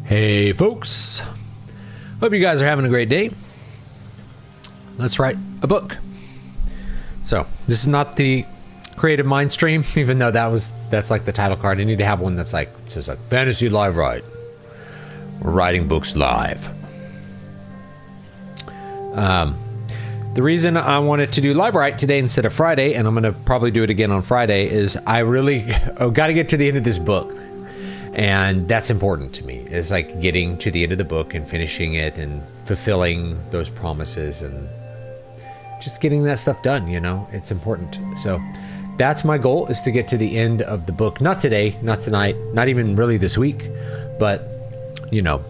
Hey folks, hope you guys are having a great day. Let's write a book. So this is not the creative mind stream, even though that's like the title card. I need to have one that's like says like Fantasy Livewrite. We're writing books live. The reason I wanted to do Livewrite today instead of Friday, and I'm gonna probably do it again on Friday, is I really got to get to the end of this book. And that's important to me. It's like getting to the end of the book and finishing it and fulfilling those promises and just getting that stuff done, you know, it's important. So that's my goal, is to get to the end of the book. Not today, not tonight, not even really this week, but you know,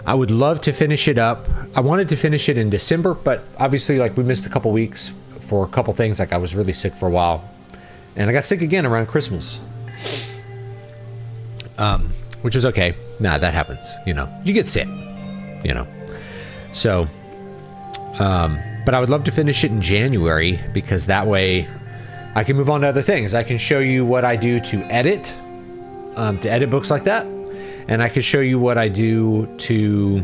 I would love to finish it up. I wanted to finish it in December, but obviously like we missed a couple weeks for a couple things. Like I was really sick for a while and I got sick again around Christmas. Which is okay. Nah, that happens, you know, you get sick, you know. So, but I would love to finish it in January because that way I can move on to other things. I can show you what I do to edit books like that. And I can show you what I do to,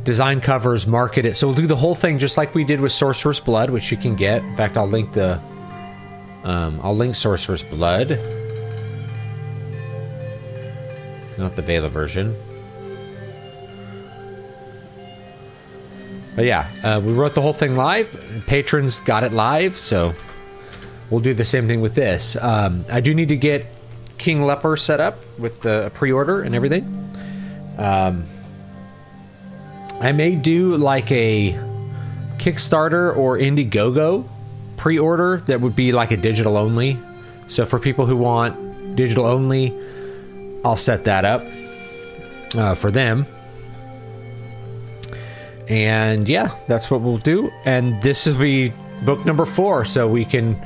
design covers, market it. So we'll do the whole thing just like we did with Sorcerer's Blood, which you can get. In fact, I'll link Sorcerer's Blood. Not the Vela version. But yeah, we wrote the whole thing live. Patrons got it live, so we'll do the same thing with this. I do need to get King Leper set up with the pre-order and everything. I may do like a Kickstarter or Indiegogo pre-order that would be like a digital only. So for people who want digital only, I'll set that up for them. And yeah, that's what we'll do. And this will be book number 4. So we can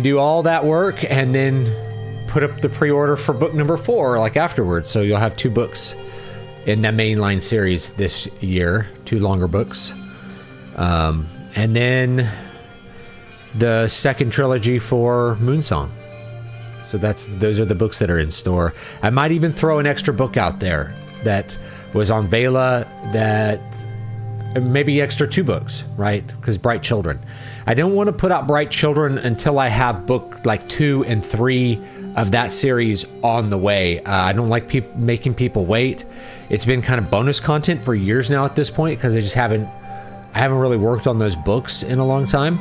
do all that work and then put up the pre-order for book number 4 like afterwards. So you'll have 2 books in the mainline series this year, 2 longer books. And then the second trilogy for Moonsong. So those are the books that are in store. I might even throw an extra book out there that was on Vela, that maybe extra 2 books, right? Because Bright Children. I don't want to put out Bright Children until I have book like 2 and 3 of that series on the way. I don't like making people wait. It's been kind of bonus content for years now at this point because I haven't really worked on those books in a long time.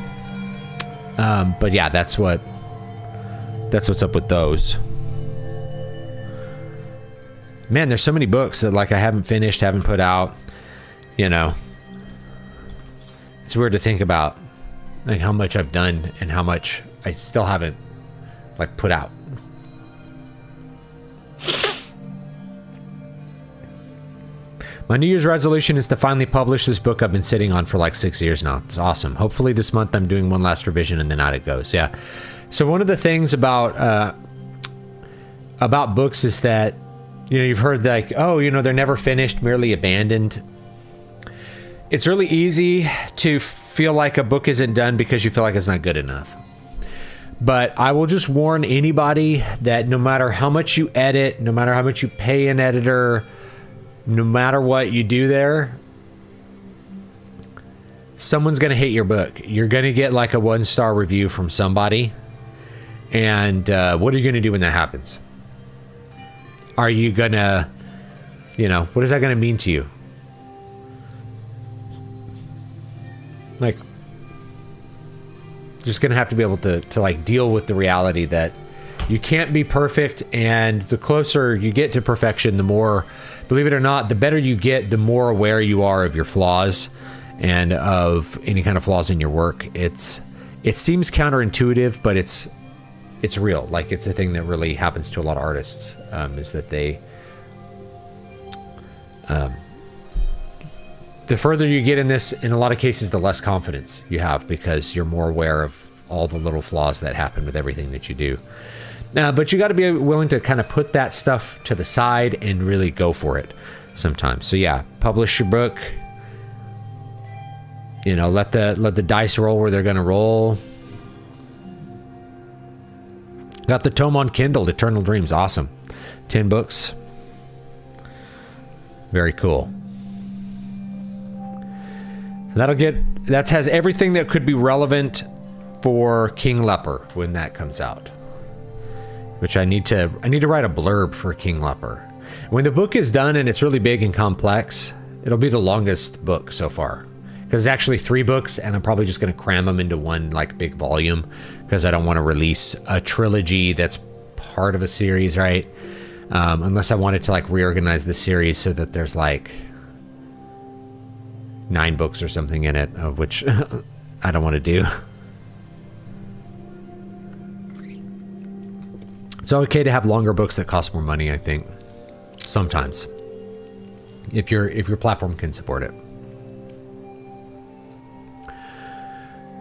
But yeah, that's what's up with those. Man, there's so many books that like I haven't finished, haven't put out, you know. It's weird to think about like how much I've done and how much I still haven't like put out. My New Year's resolution is to finally publish this book I've been sitting on for like 6 years now. It's awesome. Hopefully this month I'm doing one last revision and then out it goes. Yeah. So one of the things about books is that, you know, you've heard like, oh, you know, they're never finished, merely abandoned. It's really easy to feel like a book isn't done because you feel like it's not good enough. But I will just warn anybody that no matter how much you edit, no matter how much you pay an editor, no matter what you do there, someone's going to hate your book. You're going to get like a 1-star review from somebody. And what are you going to do when that happens? Are you going to, you know, what is that going to mean to you? Like, just going to have to be able to like deal with the reality that you can't be perfect. And the closer you get to perfection, the more, believe it or not, the better you get, the more aware you are of your flaws and of any kind of flaws in your work. It seems counterintuitive, but it's real. Like it's a thing that really happens to a lot of artists, is that they, the further you get in this, in a lot of cases, the less confidence you have because you're more aware of all the little flaws that happen with everything that you do. But you got to be willing to kind of put that stuff to the side and really go for it sometimes. So yeah, publish your book. You know, let the dice roll where they're going to roll. Got the tome on Kindle, Eternal Dreams, awesome. 10 books. Very cool. So that has everything that could be relevant for King Leper when that comes out. Which I need to write a blurb for King Leper. When the book is done and it's really big and complex, it'll be the longest book so far. Because it's actually 3 books, and I'm probably just going to cram them into one like big volume, because I don't want to release a trilogy that's part of a series, right? Unless I wanted to like reorganize the series so that there's like 9 books or something in it, which I don't want to do. It's okay to have longer books that cost more money, I think. Sometimes. If your platform can support it.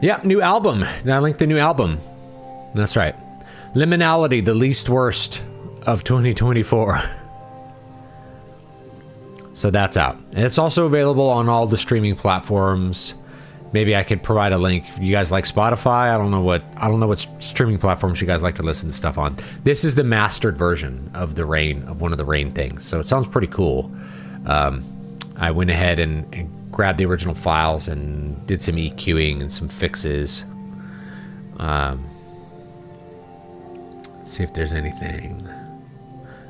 Yeah, new album. Now I linked the new album. That's right. Liminality, the least worst of 2024. So that's out. And it's also available on all the streaming platforms. Maybe I could provide a link. You guys like Spotify? I don't know what streaming platforms you guys like to listen to stuff on. This is the mastered version of one of the Rain things. So it sounds pretty cool. I went ahead and grabbed the original files and did some EQing and some fixes. Let's see if there's anything.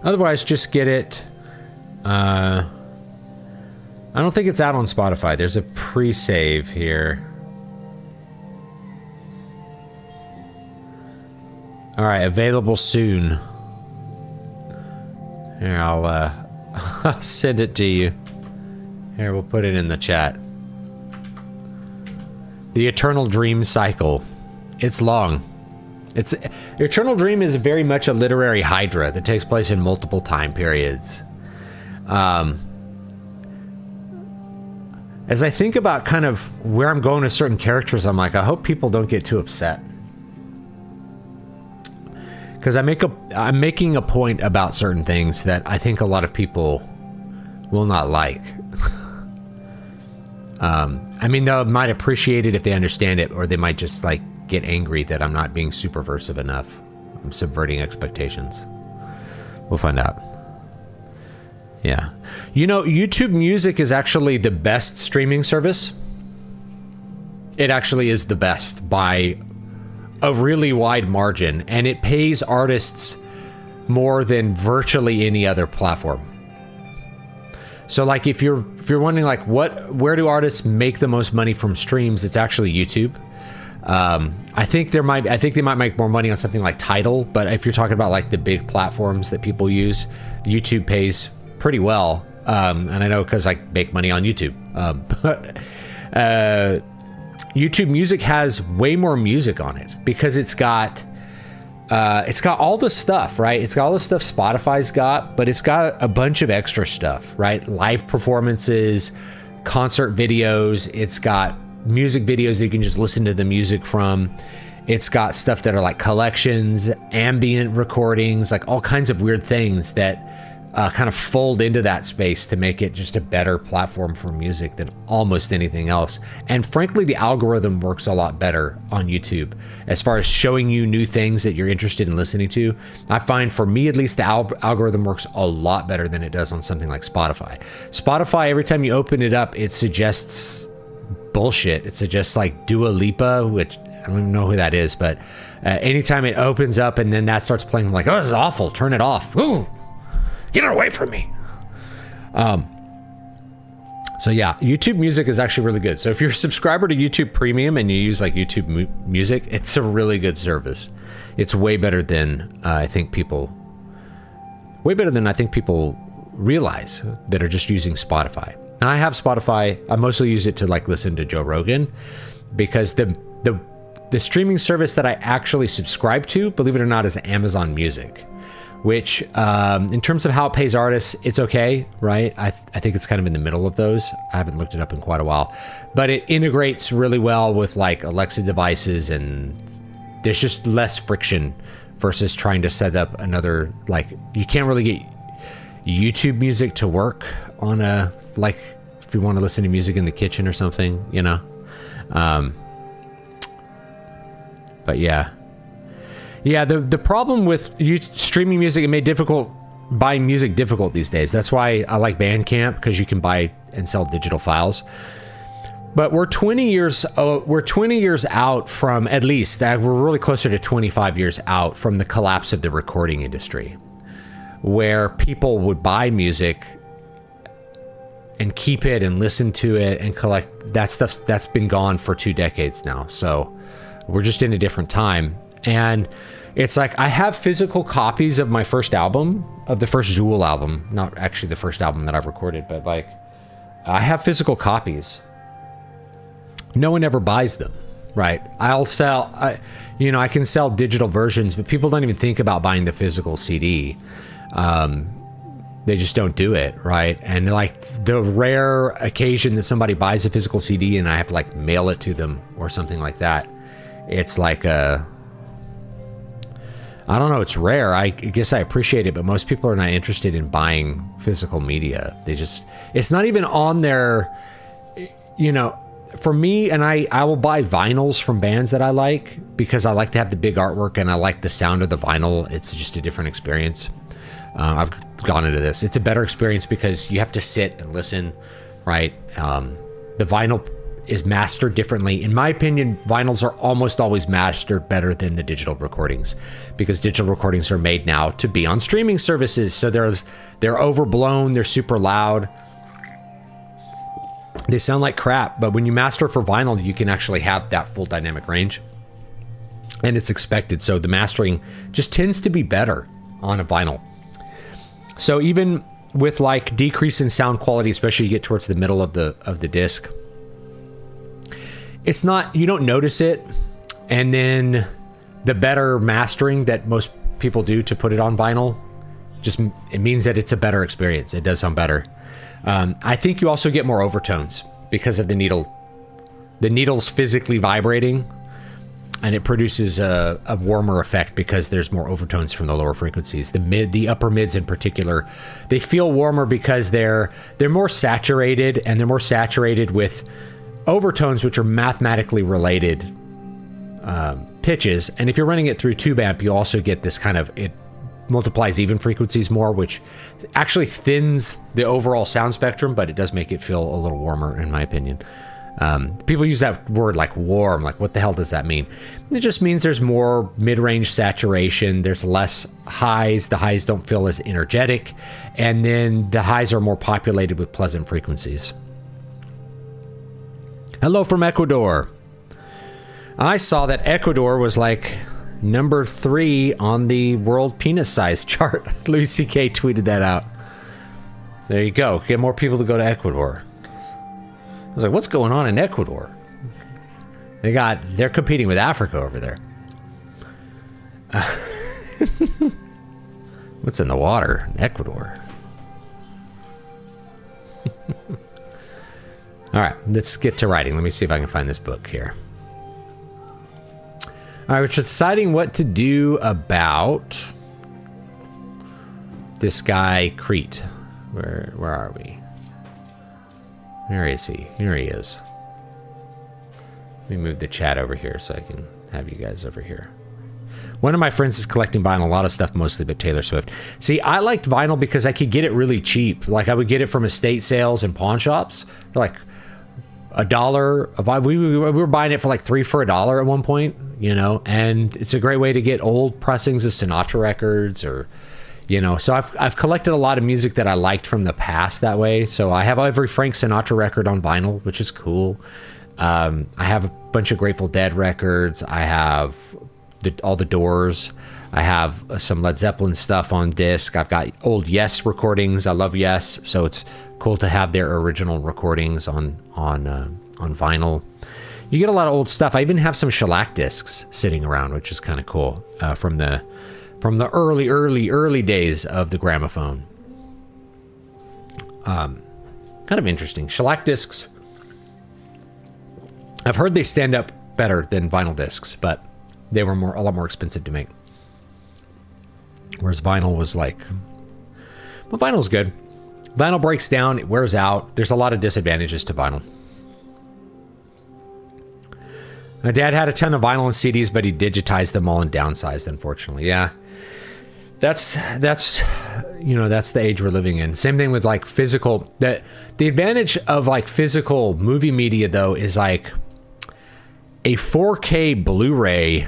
Otherwise, just get it. I don't think it's out on Spotify. There's a pre-save here. All right, available soon. Here, I'll send it to you. Here, we'll put it in the chat. The Eternal Dream Cycle. It's long. Eternal Dream is very much a literary hydra that takes place in multiple time periods. As I think about kind of where I'm going with certain characters, I'm like, I hope people don't get too upset. Because I'm making a point about certain things that I think a lot of people will not like. I mean, they might appreciate it if they understand it, or they might just like get angry that I'm not being superversive enough. I'm subverting expectations. We'll find out. Yeah. You know, YouTube Music is actually the best streaming service. It actually is the best by a really wide margin, and it pays artists more than virtually any other platform. So like if you're wondering like where do artists make the most money from streams, it's actually YouTube. I think they might make more money on something like Tidal, but if you're talking about like the big platforms that people use, YouTube pays pretty well. And I know because I make money on YouTube. But YouTube Music has way more music on it because it's got all the stuff, right? It's got all the stuff Spotify's got, but it's got a bunch of extra stuff, right? Live performances, concert videos. It's got music videos that you can just listen to the music from. It's got stuff that are like collections, ambient recordings, like all kinds of weird things that kind of fold into that space to make it just a better platform for music than almost anything else. And frankly, the algorithm works a lot better on YouTube as far as showing you new things that you're interested in listening to. I find, for me at least, the algorithm works a lot better than it does on something like Spotify. Spotify, every time you open it up, it suggests bullshit. It suggests like Dua Lipa, which I don't even know who that is, but anytime it opens up and then that starts playing, I'm like, oh, this is awful, turn it off. Ooh. Get it away from me. So yeah, YouTube Music is actually really good. So if you're a subscriber to YouTube Premium and you use like YouTube Music, it's a really good service. It's way better than I think people realize that are just using Spotify. Now I have Spotify. I mostly use it to like listen to Joe Rogan because the streaming service that I actually subscribe to, believe it or not, is Amazon Music. Which, in terms of how it pays artists, it's okay, right? I think it's kind of in the middle of those. I haven't looked it up in quite a while. But it integrates really well with, like, Alexa devices, and there's just less friction versus trying to set up another, like, you can't really get YouTube Music to work on a, like, if you want to listen to music in the kitchen or something, you know? But, yeah. Yeah, the problem with streaming music, it made difficult buying music difficult these days. That's why I like Bandcamp, because you can buy and sell digital files. But we're 20 years out from, at least, we're really closer to 25 years out from the collapse of the recording industry, where people would buy music and keep it and listen to it and collect. That stuff, that's been gone for 2 decades now. So we're just in a different time. And it's like, I have physical copies of my first album, of the first Jewel album, not actually the first album that I've recorded, but like, I have physical copies. No one ever buys them, right? I can sell digital versions, but people don't even think about buying the physical CD. They just don't do it, right? And like the rare occasion that somebody buys a physical CD and I have to like mail it to them or something like that, it's like I don't know, it's rare. I guess I appreciate it, but most people are not interested in buying physical media. It's not even on their, for me, and I will buy vinyls from bands that I like because I like to have the big artwork and I like the sound of the vinyl. It's just a different experience. I've gone into this. It's a better experience because you have to sit and listen, right? The vinyl is mastered differently. In my opinion, vinyls are almost always mastered better than the digital recordings, because digital recordings are made now to be on streaming services. So they're overblown, they're super loud. They sound like crap, but when you master for vinyl, you can actually have that full dynamic range, and it's expected. So the mastering just tends to be better on a vinyl. So even with like decrease in sound quality, especially you get towards the middle of the disc, it's not, you don't notice it. And then the better mastering that most people do to put it on vinyl, it means that it's a better experience. It does sound better. I think you also get more overtones because of the needle. The needle's physically vibrating, and it produces a warmer effect because there's more overtones from the lower frequencies. The upper mids in particular, they feel warmer because they're more saturated, and they're more saturated with overtones, which are mathematically related pitches. And if you're running it through tube amp, you also get this kind of, it multiplies even frequencies more, which actually thins the overall sound spectrum, but it does make it feel a little warmer, in my opinion. People use that word like warm, like what the hell does that mean? It just means there's more mid-range saturation, there's less highs, the highs don't feel as energetic, and then the highs are more populated with pleasant frequencies. Hello from Ecuador. I saw that Ecuador was like number 3 on the world penis size chart. Louis C.K. tweeted that out. There you go. Get more people to go to Ecuador. I was like, what's going on in Ecuador? They're competing with Africa over there. What's in the water in Ecuador? All right, let's get to writing. Let me see if I can find this book here. All right, we're deciding what to do about this guy, Crete. Where are we? Where is he? Here he is. Let me move the chat over here so I can have you guys over here. One of my friends is collecting vinyl, a lot of stuff mostly, but Taylor Swift. See, I liked vinyl because I could get it really cheap. Like I would get it from estate sales and pawn shops. Like $1. We were buying it for like $3 for $1 at one point, and it's a great way to get old pressings of Sinatra records or, so I've collected a lot of music that I liked from the past that way. So I have every Frank Sinatra record on vinyl, which is cool. I have a bunch of Grateful Dead records. I have all the Doors. I have some Led Zeppelin stuff on disc. I've got old Yes recordings. I love Yes, so it's cool to have their original recordings on vinyl. You get a lot of old stuff. I even have some shellac discs sitting around, which is kind of cool, from the early days of the gramophone. Kind of interesting. Shellac discs, I've heard they stand up better than vinyl discs, but they were a lot more expensive to make. Whereas vinyl was like, well, vinyl's good. Vinyl breaks down, it wears out. There's a lot of disadvantages to vinyl. My dad had a ton of vinyl and CDs, but he digitized them all and downsized, unfortunately. Yeah. that's you know, that's the age we're living in. Same thing with like physical. The advantage of like physical movie media though is like a 4K Blu-ray.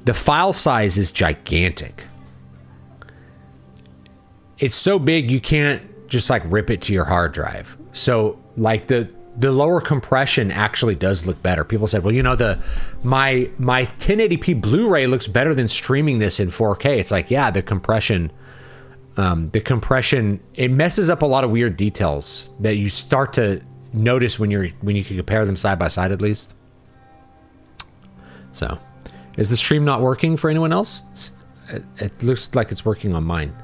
The file size is gigantic. It's so big you can't just like rip it to your hard drive. So like the lower compression actually does look better. People said, well, you know, my 1080p Blu-ray looks better than streaming this in 4K. It's like, yeah, the compression, it messes up a lot of weird details that you start to notice when you can compare them side by side, at least. So, is the stream not working for anyone else? It looks like it's working on mine.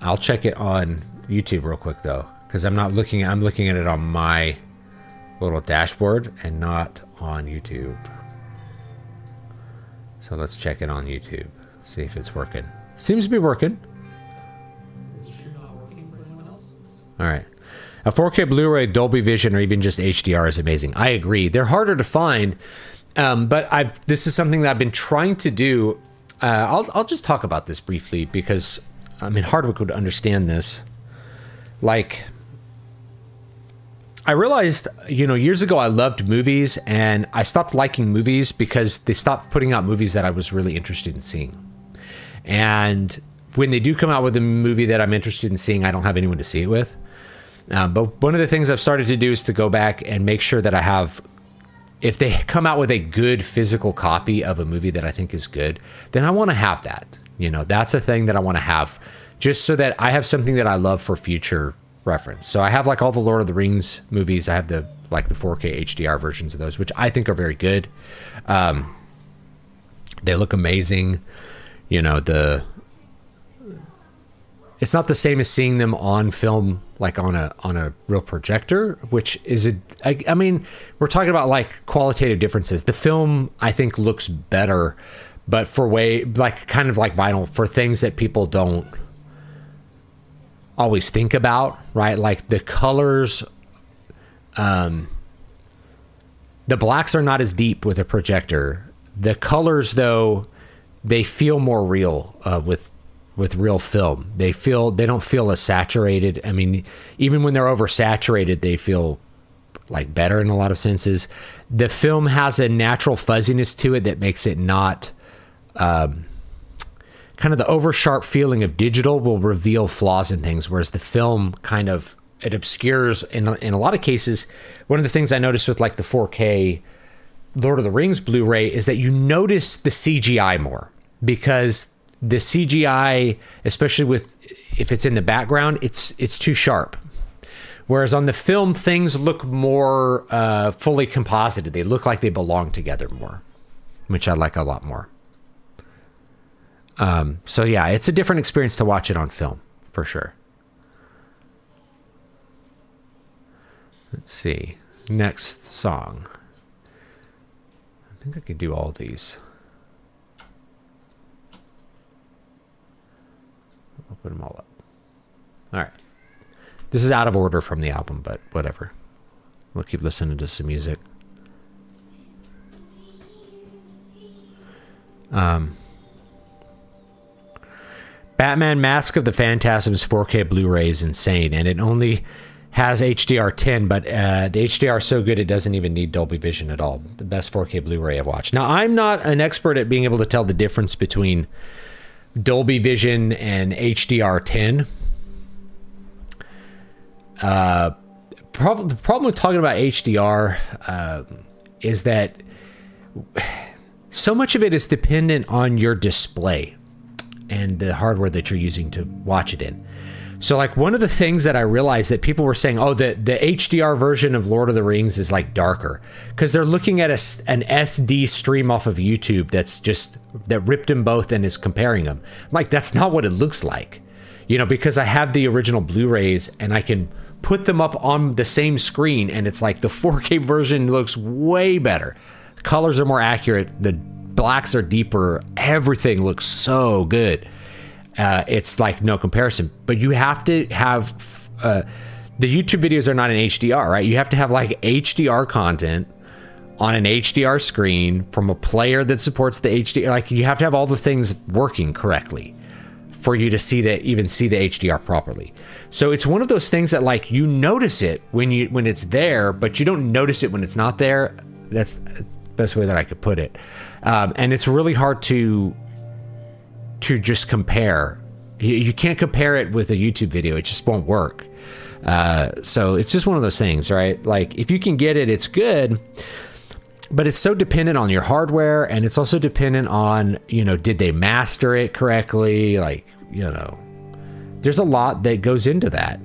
I'll check it on YouTube real quick though, because I'm looking at it on my little dashboard and not on YouTube. So let's check it on YouTube. See if it's working. Seems to be working. All right. A 4K Blu-ray, Dolby Vision, or even just HDR is amazing. I agree. They're harder to find, but this is something that I've been trying to do. I'll just talk about this briefly because I mean, Hardwick would understand this. Like, I realized, you know, years ago I loved movies, and I stopped liking movies because they stopped putting out movies that I was really interested in seeing. And when they do come out with a movie that I'm interested in seeing, I don't have anyone to see it with. But one of the things I've started to do is to go back and make sure that I have, if they come out with a good physical copy of a movie that I think is good, then I want to have that. You know, that's a thing that I want to have just so that I have something that I love for future reference. So I have like all the Lord of the Rings movies. I have the 4K HDR versions of those, which I think are very good. They look amazing. You know, it's not the same as seeing them on film, like on a real projector, which is I mean, we're talking about like qualitative differences. The film I think looks better, but for kind of like vinyl, for things that people don't always think about, right? Like the colors, the blacks are not as deep with a projector. The colors, though, they feel more real with real film. They don't feel as saturated. I mean, even when they're oversaturated, they feel like better in a lot of senses. The film has a natural fuzziness to it that makes it not kind of the over sharp feeling of digital will reveal flaws in things, whereas the film kind of, it obscures in a lot of cases. One of the things I noticed with like the 4K Lord of the Rings Blu-ray is that you notice the CGI more, because the CGI, especially if it's in the background, it's too sharp. Whereas on the film, things look more fully composited. They look like they belong together more, which I like a lot more. So yeah, it's a different experience to watch it on film, for sure. Let's see. Next song. I think I could do all these. I'll put them all up. All right. This is out of order from the album, but whatever. We'll keep listening to some music. Batman Mask of the Phantasm's 4K Blu-ray is insane, and it only has HDR10, but the HDR is so good it doesn't even need Dolby Vision at all. The best 4K Blu-ray I've watched. Now, I'm not an expert at being able to tell the difference between Dolby Vision and HDR10. The problem with talking about HDR is that so much of it is dependent on your display and the hardware that you're using to watch it in. So like one of the things that I realized that people were saying, oh, the HDR version of Lord of the Rings is like darker, because they're looking at an SD stream off of YouTube that ripped them both and is comparing them. I'm like, that's not what it looks like, you know, because I have the original Blu-rays and I can put them up on the same screen, and it's like the 4K version looks way better. Colors are more accurate. The blacks are deeper. Everything looks so good. It's like no comparison, but you have to have the YouTube videos are not in HDR, right? You have to have like HDR content on an HDR screen from a player that supports the HDR. Like, you have to have all the things working correctly for you to even see the HDR properly. So it's one of those things that, like, you notice it when it's there, but you don't notice it when it's not there. That's the best way that I could put it. And it's really hard to just compare. You can't compare it with a YouTube video. It just won't work. So it's just one of those things, right? Like, if you can get it, it's good, but it's so dependent on your hardware, and it's also dependent on, did they master it correctly? Like, there's a lot that goes into that.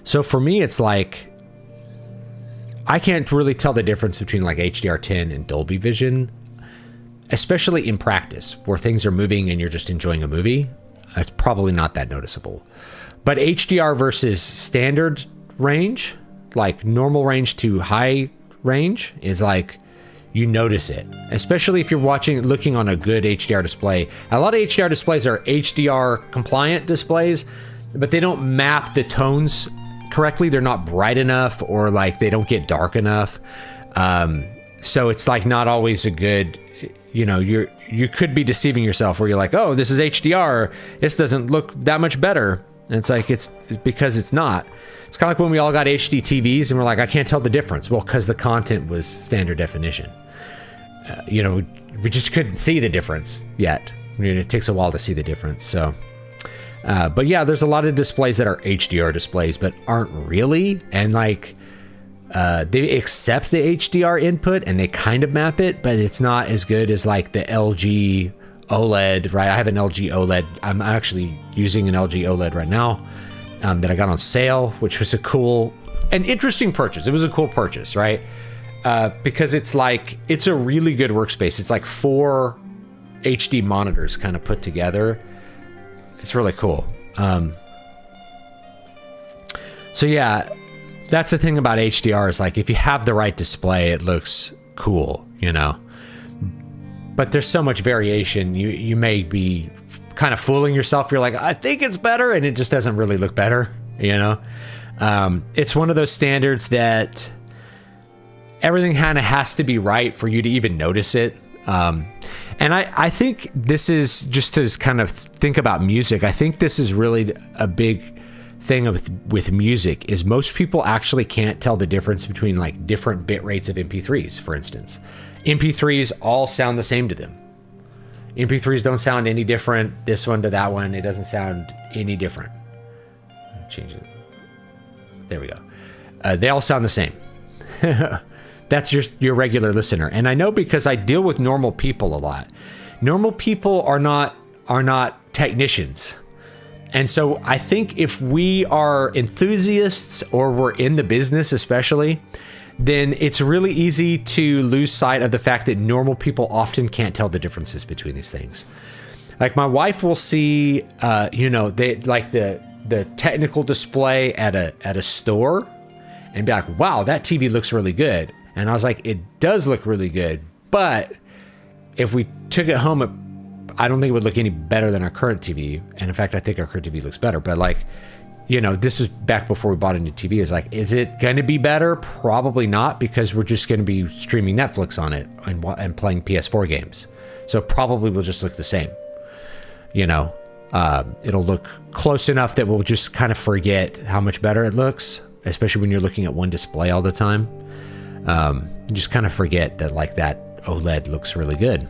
So for me, it's like, I can't really tell the difference between like HDR10 and Dolby Vision, especially in practice where things are moving and you're just enjoying a movie. It's probably not that noticeable. But HDR versus standard range, like normal range to high range, is like, you notice it, especially if you're looking on a good HDR display. A lot of HDR displays are HDR compliant displays, but they don't map the tones correctly. They're not bright enough, or like they don't get dark enough. So it's like not always a good, you could be deceiving yourself where you're like, oh, this is HDR. This doesn't look that much better. And it's like, it's because it's not. It's kind of like when we all got HD TVs and we're like, I can't tell the difference. Well, because the content was standard definition. We just couldn't see the difference yet. It takes a while to see the difference. So, but yeah, there's a lot of displays that are HDR displays, but aren't really. And like, they accept the HDR input and they kind of map it, but it's not as good as like the LG OLED, right? I have an LG OLED. I'm actually using an LG OLED right now that I got on sale, which was an interesting purchase. It was a cool purchase, right? Because it's a really good workspace. It's like 4 HD monitors kind of put together. It's really cool. So yeah, that's the thing about HDR is like, if you have the right display, it looks cool, but there's so much variation. You may be kind of fooling yourself. You're like, I think it's better, and it just doesn't really look better. It's one of those standards that everything kind of has to be right for you to even notice it. And I think this is just to kind of think about music. I think this is really a big thing with music, is most people actually can't tell the difference between like different bit rates of MP3s, for instance. MP3s all sound the same to them. MP3s don't sound any different. This one to that one, it doesn't sound any different. Change it. There we go. They all sound the same. That's your regular listener. And I know because I deal with normal people a lot. Normal people are not technicians. And so I think if we are enthusiasts, or we're in the business especially, then it's really easy to lose sight of the fact that normal people often can't tell the differences between these things. Like, my wife will see, they like the technical display at a store and be like, wow, that TV looks really good. And I was like, it does look really good, but if we took it home, I don't think it would look any better than our current TV. And in fact, I think our current TV looks better. But like, this is back before we bought a new TV. It's like, is it going to be better? Probably not, because we're just going to be streaming Netflix on it and playing PS4 games. So probably will just look the same. It'll look close enough that we'll just kind of forget how much better it looks, especially when you're looking at one display all the time. You just kind of forget that like that OLED looks really good.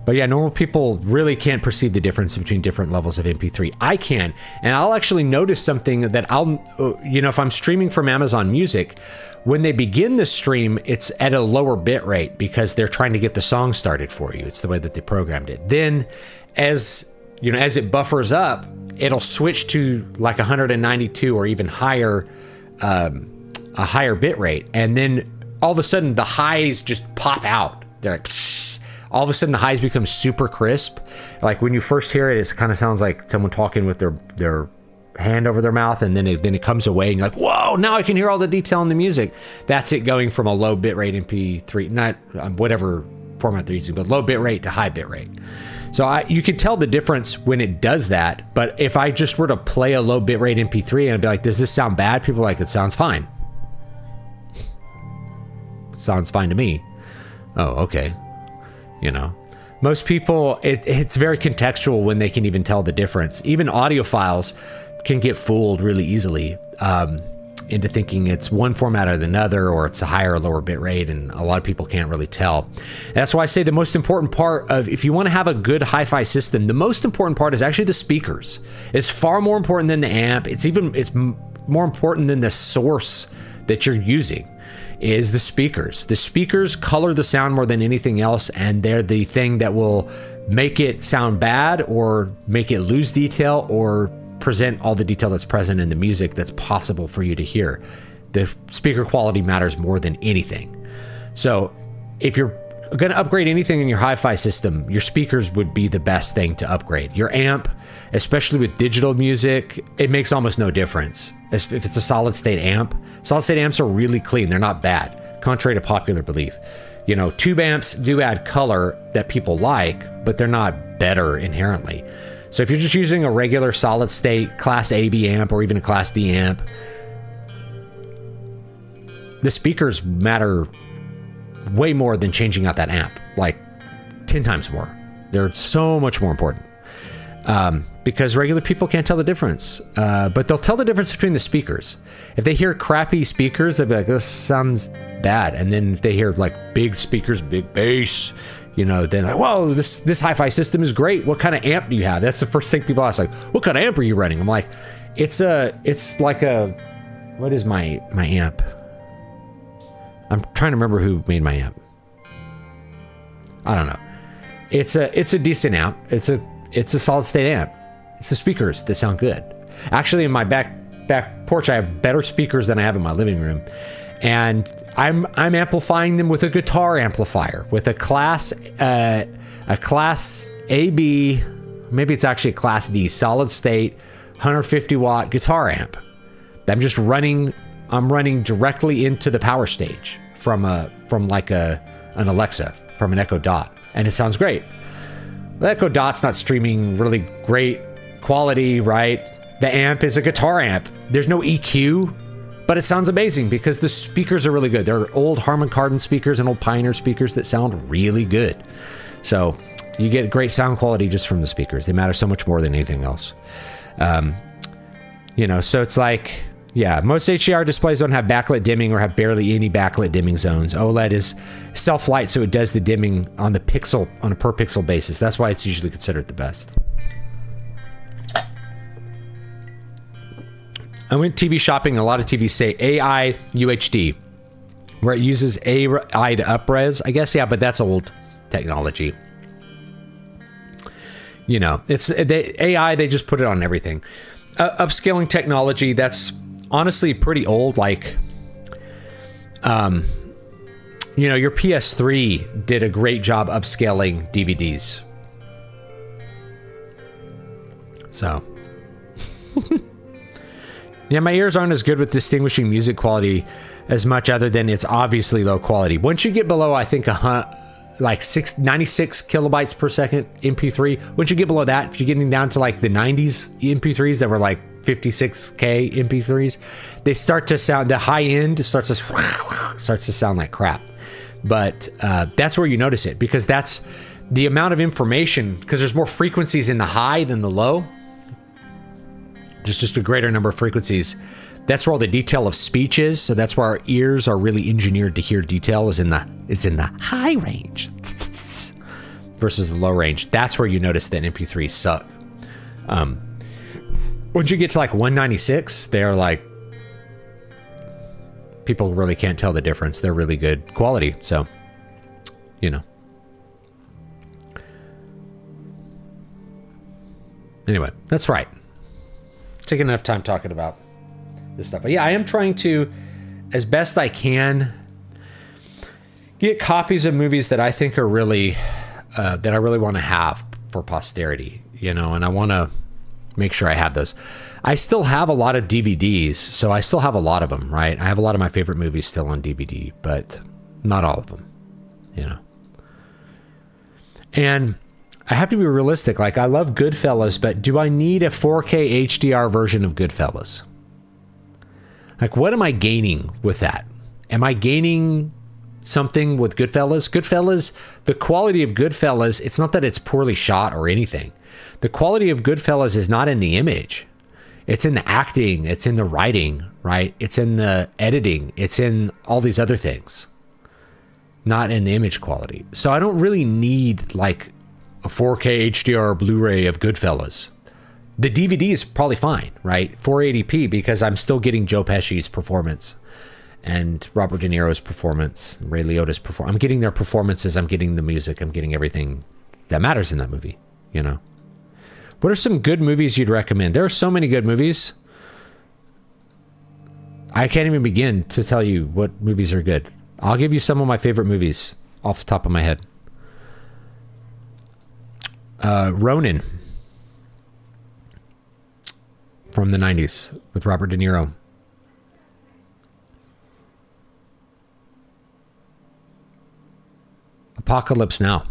But yeah, normal people really can't perceive the difference between different levels of MP3. I can, and I'll actually notice something that if I'm streaming from Amazon Music, when they begin the stream, it's at a lower bit rate because they're trying to get the song started for you. It's the way that they programmed it. Then as it buffers up, it'll switch to like 192 or even higher, a higher bit rate. And then all of a sudden the highs just pop out. They're like, psh. All of a sudden the highs become super crisp. Like when you first hear it, it kind of sounds like someone talking with their hand over their mouth, and then it comes away and you're like, whoa, now I can hear all the detail in the music. That's it going from a low bitrate MP3, not whatever format they're using, but low bit rate to high bit rate. So you can tell the difference when it does that. But if I just were to play a low bitrate MP3 and I'd be like, does this sound bad? People are like, it sounds fine. It sounds fine to me. Oh, okay. You know, most people, it's very contextual when they can even tell the difference. Even audiophiles can get fooled really easily into thinking it's one format or another, or it's a higher or lower bit rate, and a lot of people can't really tell. And that's why I say the most important part of, if you want to have a good hi-fi system, the most important part is actually the speakers. It's far more important than the amp. It's more important than the source that you're using, is the speakers. The speakers color the sound more than anything else, and they're the thing that will make it sound bad or make it lose detail or present all the detail that's present in the music that's possible for you to hear. The speaker quality matters more than anything. So if you're going to upgrade anything in your hi-fi system, your speakers would be the best thing to upgrade. Your amp, especially with digital music, it makes almost no difference. If it's a solid state amp, solid state amps are really clean. They're not bad, contrary to popular belief. You know, tube amps do add color that people like, but they're not better inherently. So if you're just using a regular solid state Class AB amp or even a Class D amp, the speakers matter way more than changing out that amp, like 10 times more. They're so much more important because regular people can't tell the difference, but they'll tell the difference between the speakers. If they hear crappy speakers, they'll be like, this sounds bad. And then if they hear like big speakers, big bass, you know, then like, whoa, this hi-fi system is great. What kind of amp do you have? That's the first thing people ask, like, what kind of amp are you running? I'm like, it's like a, what is my amp? I'm trying to remember who made my amp. I don't know. It's a decent amp. It's a solid state amp. It's the speakers that sound good. Actually, in my back porch, I have better speakers than I have in my living room. And I'm amplifying them with a guitar amplifier, with a class AB, maybe it's actually a Class D solid state 150 watt guitar amp. I'm running directly into the power stage from like an Alexa, from an Echo Dot, and it sounds great. The Echo Dot's not streaming really great quality, right? The amp is a guitar amp. There's no EQ. But it sounds amazing because the speakers are really good. They're old Harman Kardon speakers and old Pioneer speakers that sound really good. So you get great sound quality just from the speakers. They matter so much more than anything else. You know, so it's like, yeah, most HDR displays don't have backlit dimming or have barely any backlit dimming zones. OLED is self-light, so it does the dimming on a per pixel basis. That's why it's usually considered the best. I went TV shopping. A lot of TVs say AI UHD, where it uses AI to upres. I guess, yeah, but that's old technology. You know, it's AI. They just put it on everything. Upscaling technology, that's honestly pretty old. Like, you know, your PS3 did a great job upscaling DVDs. So. Yeah, my ears aren't as good with distinguishing music quality as much, other than it's obviously low quality. Once you get below, I think, 96 kilobytes per second MP3, once you get below that, if you're getting down to like the 90s MP3s that were like 56K MP3s, they start to sound, the high end starts to sound like crap. But that's where you notice it, because that's the amount of information, because there's more frequencies in the high than the low. There's just a greater number of frequencies. That's where all the detail of speech is. So that's where our ears are really engineered to hear detail, is in the high range versus the low range. That's where you notice that MP3s suck. Once you get to like 196, they're like, people really can't tell the difference. They're really good quality. So, you know. Anyway, that's right. Taking enough time talking about this stuff. But yeah, I am trying to, as best I can, get copies of movies that I think are really, that I really want to have for posterity, you know, and I want to make sure I have those. I still have a lot of DVDs, so I still have a lot of them, right? I have a lot of my favorite movies still on DVD, but not all of them, you know. And I have to be realistic. Like, I love Goodfellas, but do I need a 4K HDR version of Goodfellas? Like, what am I gaining with that? Am I gaining something with Goodfellas? Goodfellas, the quality of Goodfellas, it's not that it's poorly shot or anything. The quality of Goodfellas is not in the image. It's in the acting. It's in the writing, right? It's in the editing. It's in all these other things, not in the image quality. So I don't really need like a 4K HDR Blu-ray of Goodfellas. The DVD is probably fine, right? 480p, because I'm still getting Joe Pesci's performance and Robert De Niro's performance, Ray Liotta's performance. I'm getting their performances. I'm getting the music. I'm getting everything that matters in that movie, you know? What are some good movies you'd recommend? There are so many good movies. I can't even begin to tell you what movies are good. I'll give you some of my favorite movies off the top of my head. Ronin from the 90s with Robert De Niro. Apocalypse Now.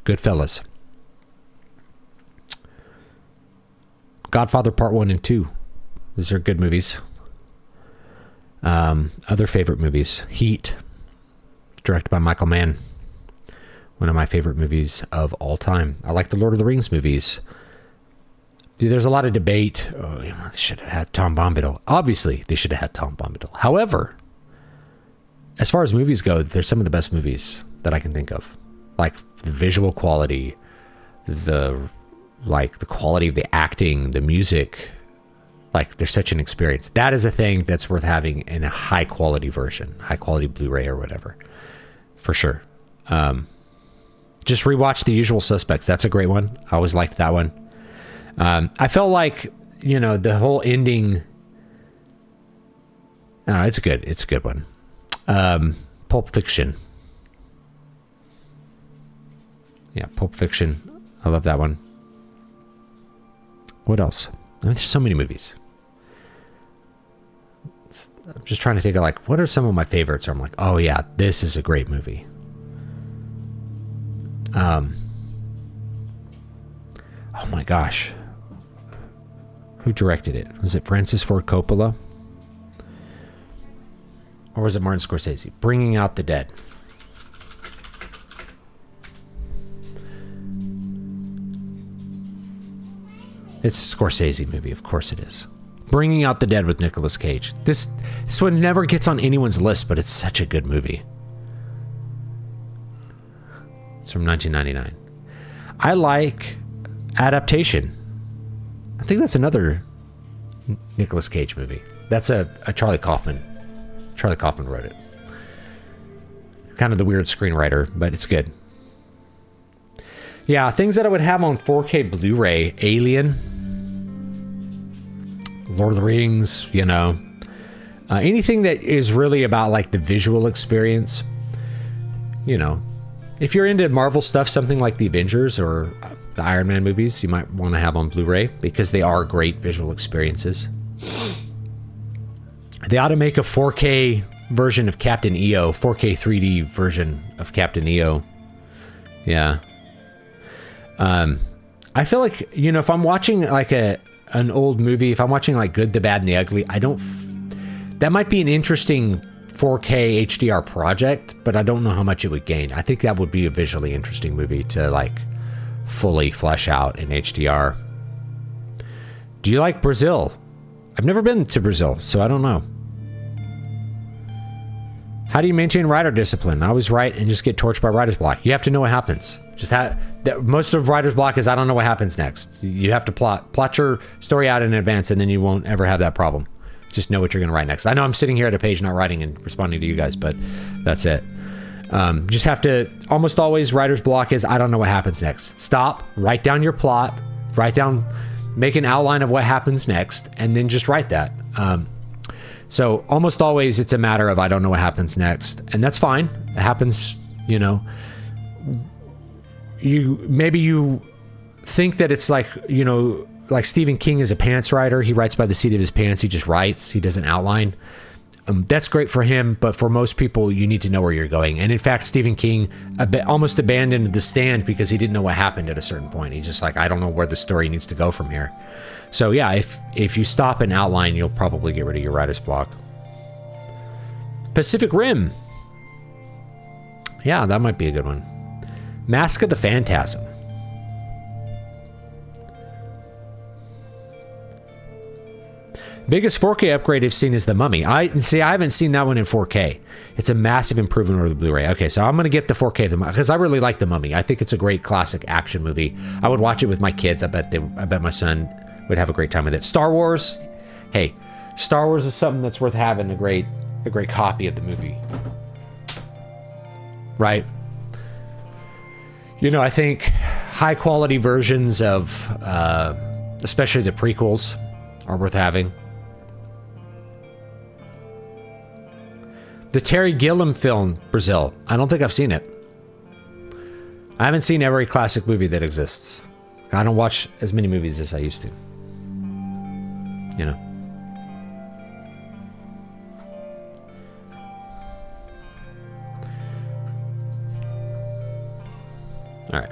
Goodfellas. Godfather Part 1 and 2. Those are good movies. Other favorite movies. Heat. Directed by Michael Mann. One of my favorite movies of all time. I like the Lord of the Rings movies. Dude, there's a lot of debate. Oh, you know, they should have had Tom Bombadil. Obviously, they should have had Tom Bombadil. However, as far as movies go, they're some of the best movies that I can think of. Like the visual quality, the quality of the acting, the music. Like, they're such an experience. That is a thing that's worth having in a high quality version, high quality Blu-ray or whatever, for sure. Just rewatch The Usual Suspects. That's a great one. I always liked that one. I felt like, you know, the whole ending. No, it's good. It's a good one. Pulp Fiction. Yeah, Pulp Fiction. I love that one. What else? I mean, there's so many movies. I'm just trying to think of, like, what are some of my favorites? Or I'm like, oh yeah, this is a great movie. Oh my gosh. Who directed it? Was it Francis Ford Coppola? Or was it Martin Scorsese? Bringing Out the Dead. It's a Scorsese movie, of course it is. Bringing Out the Dead with Nicolas Cage. This one never gets on anyone's list, but it's such a good movie. It's from 1999. I like Adaptation. I think that's another Nicolas Cage movie. That's a Charlie Kaufman. Charlie Kaufman wrote it. Kind of the weird screenwriter, but it's good. Yeah, things that I would have on 4K Blu-ray. Alien. Lord of the Rings, you know. Anything that is really about, like, the visual experience. You know. If you're into Marvel stuff, something like the Avengers or the Iron Man movies, you might want to have on Blu-ray because they are great visual experiences. They ought to make a 4K version of Captain EO, 4K 3D version of Captain EO. Yeah. I feel like, you know, if I'm watching like an old movie, if I'm watching like Good, the Bad, and the Ugly, that might be an interesting 4K HDR project, but I don't know how much it would gain. I think that would be a visually interesting movie to like fully flesh out in HDR. Do you like Brazil? I've never been to Brazil, so I don't know. How do you maintain writer discipline? I always write and just get torched by writer's block. You have to know what happens. Most of writer's block is I don't know what happens next. You have to plot your story out in advance, and then you won't ever have that problem. Just know what you're going to write next. I know I'm sitting here at a page not writing and responding to you guys, but that's it. Just have to, almost always writer's block is I don't know what happens next. Stop, write down your plot, make an outline of what happens next, and then just write that. So almost always it's a matter of I don't know what happens next, and that's fine. It happens, you know. Maybe you think that it's like, you know, like Stephen King is a pants writer. He writes by the seat of his pants. He just writes. He doesn't outline. That's great for him, but for most people, you need to know where you're going. And in fact, Stephen King almost abandoned The Stand because he didn't know what happened at a certain point. He's just like, I don't know where the story needs to go from here. So yeah, if you stop and outline, you'll probably get rid of your writer's block. Pacific Rim. Yeah, that might be a good one. Mask of the Phantasm. Biggest 4K upgrade I've seen is The Mummy. I haven't seen that one in 4K. It's a massive improvement over the Blu-ray. Okay, so I'm going to get the 4K because I really like The Mummy. I think it's a great classic action movie. I would watch it with my kids. I bet my son would have a great time with it. Star Wars. Hey, Star Wars is something that's worth having a great copy of the movie. Right? You know, I think high quality versions of especially the prequels are worth having. The Terry Gilliam film, Brazil. I don't think I've seen it. I haven't seen every classic movie that exists. I don't watch as many movies as I used to. You know. All right.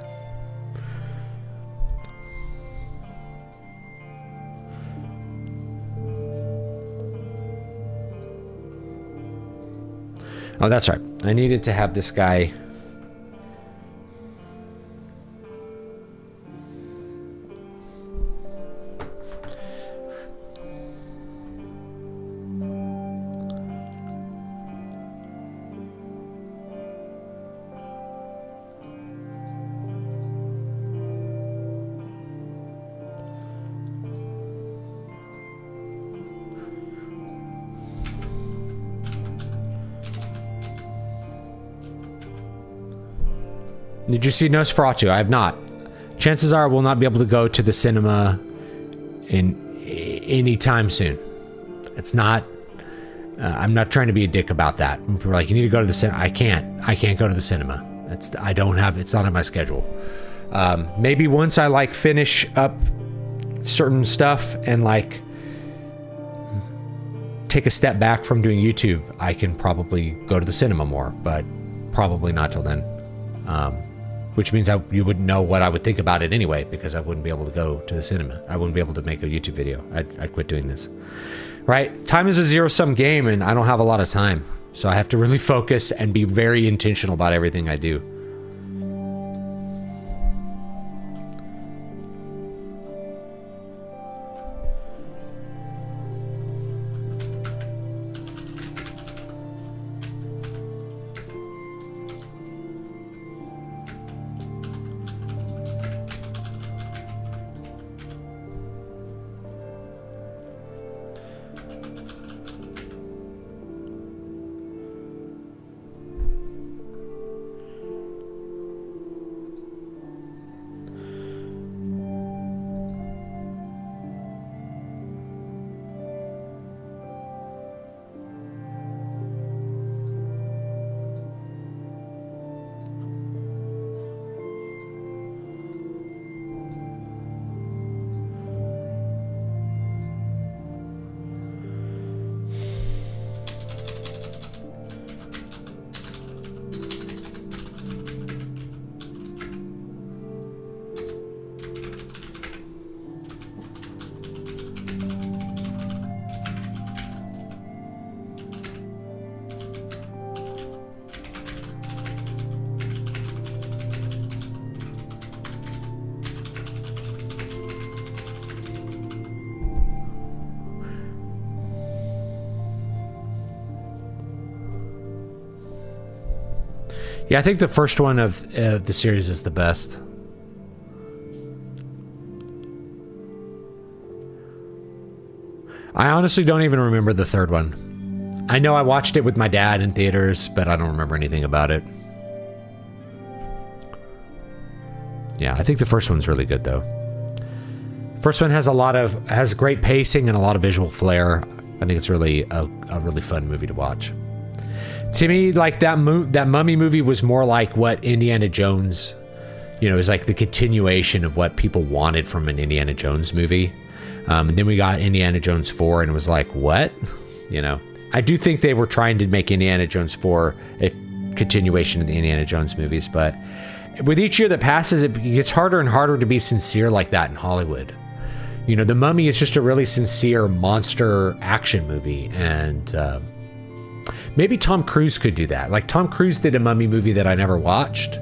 Oh, that's right. I needed to have this guy. Did you see Nosferatu? I have not. Chances are I will not be able to go to the cinema any time soon. It's not. I'm not trying to be a dick about that. People are like, you need to go to the cinema. I can't go to the cinema. I don't have. It's not on my schedule. Maybe once I like finish up certain stuff and like take a step back from doing YouTube, I can probably go to the cinema more. But probably not till then. Which means you wouldn't know what I would think about it anyway, because I wouldn't be able to go to the cinema. I wouldn't be able to make a YouTube video. I'd quit doing this. Right? Time is a zero-sum game, and I don't have a lot of time. So I have to really focus and be very intentional about everything I do. Yeah, I think the first one of the series is the best. I honestly don't even remember the third one. I know I watched it with my dad in theaters, but I don't remember anything about it. Yeah, I think the first one's really good though. First one has great pacing and a lot of visual flair. I think it's really a really fun movie to watch. To me, like that Mummy movie was more like what Indiana Jones, it was like the continuation of what people wanted from an Indiana Jones movie. And then we got Indiana Jones 4 and it was like, what? I do think they were trying to make Indiana Jones 4 a continuation of the Indiana Jones movies, but with each year that passes, it gets harder and harder to be sincere like that in Hollywood. You know, The Mummy is just a really sincere monster action movie, and maybe Tom Cruise could do that. Like, Tom Cruise did a Mummy movie that I never watched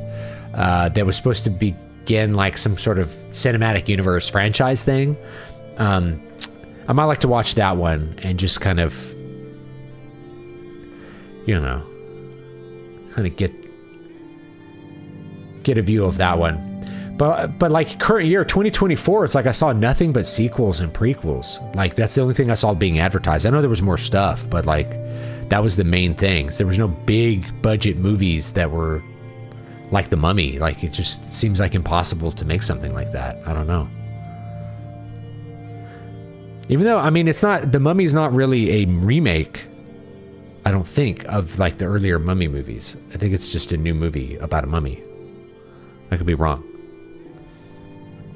that was supposed to begin like some sort of cinematic universe franchise thing. I might like to watch that one and just kind of, you know, kind of get a view of that one. But like current year 2024, it's like I saw nothing but sequels and prequels. Like, that's the only thing I saw being advertised. I know there was more stuff, but like that was the main things. There was no big budget movies that were like The Mummy. Like, it just seems like impossible to make something like that. I don't know. Even though, I mean, it's not, The Mummy's not really a remake, I don't think, of like the earlier Mummy movies. I think it's just a new movie about a mummy. I could be wrong.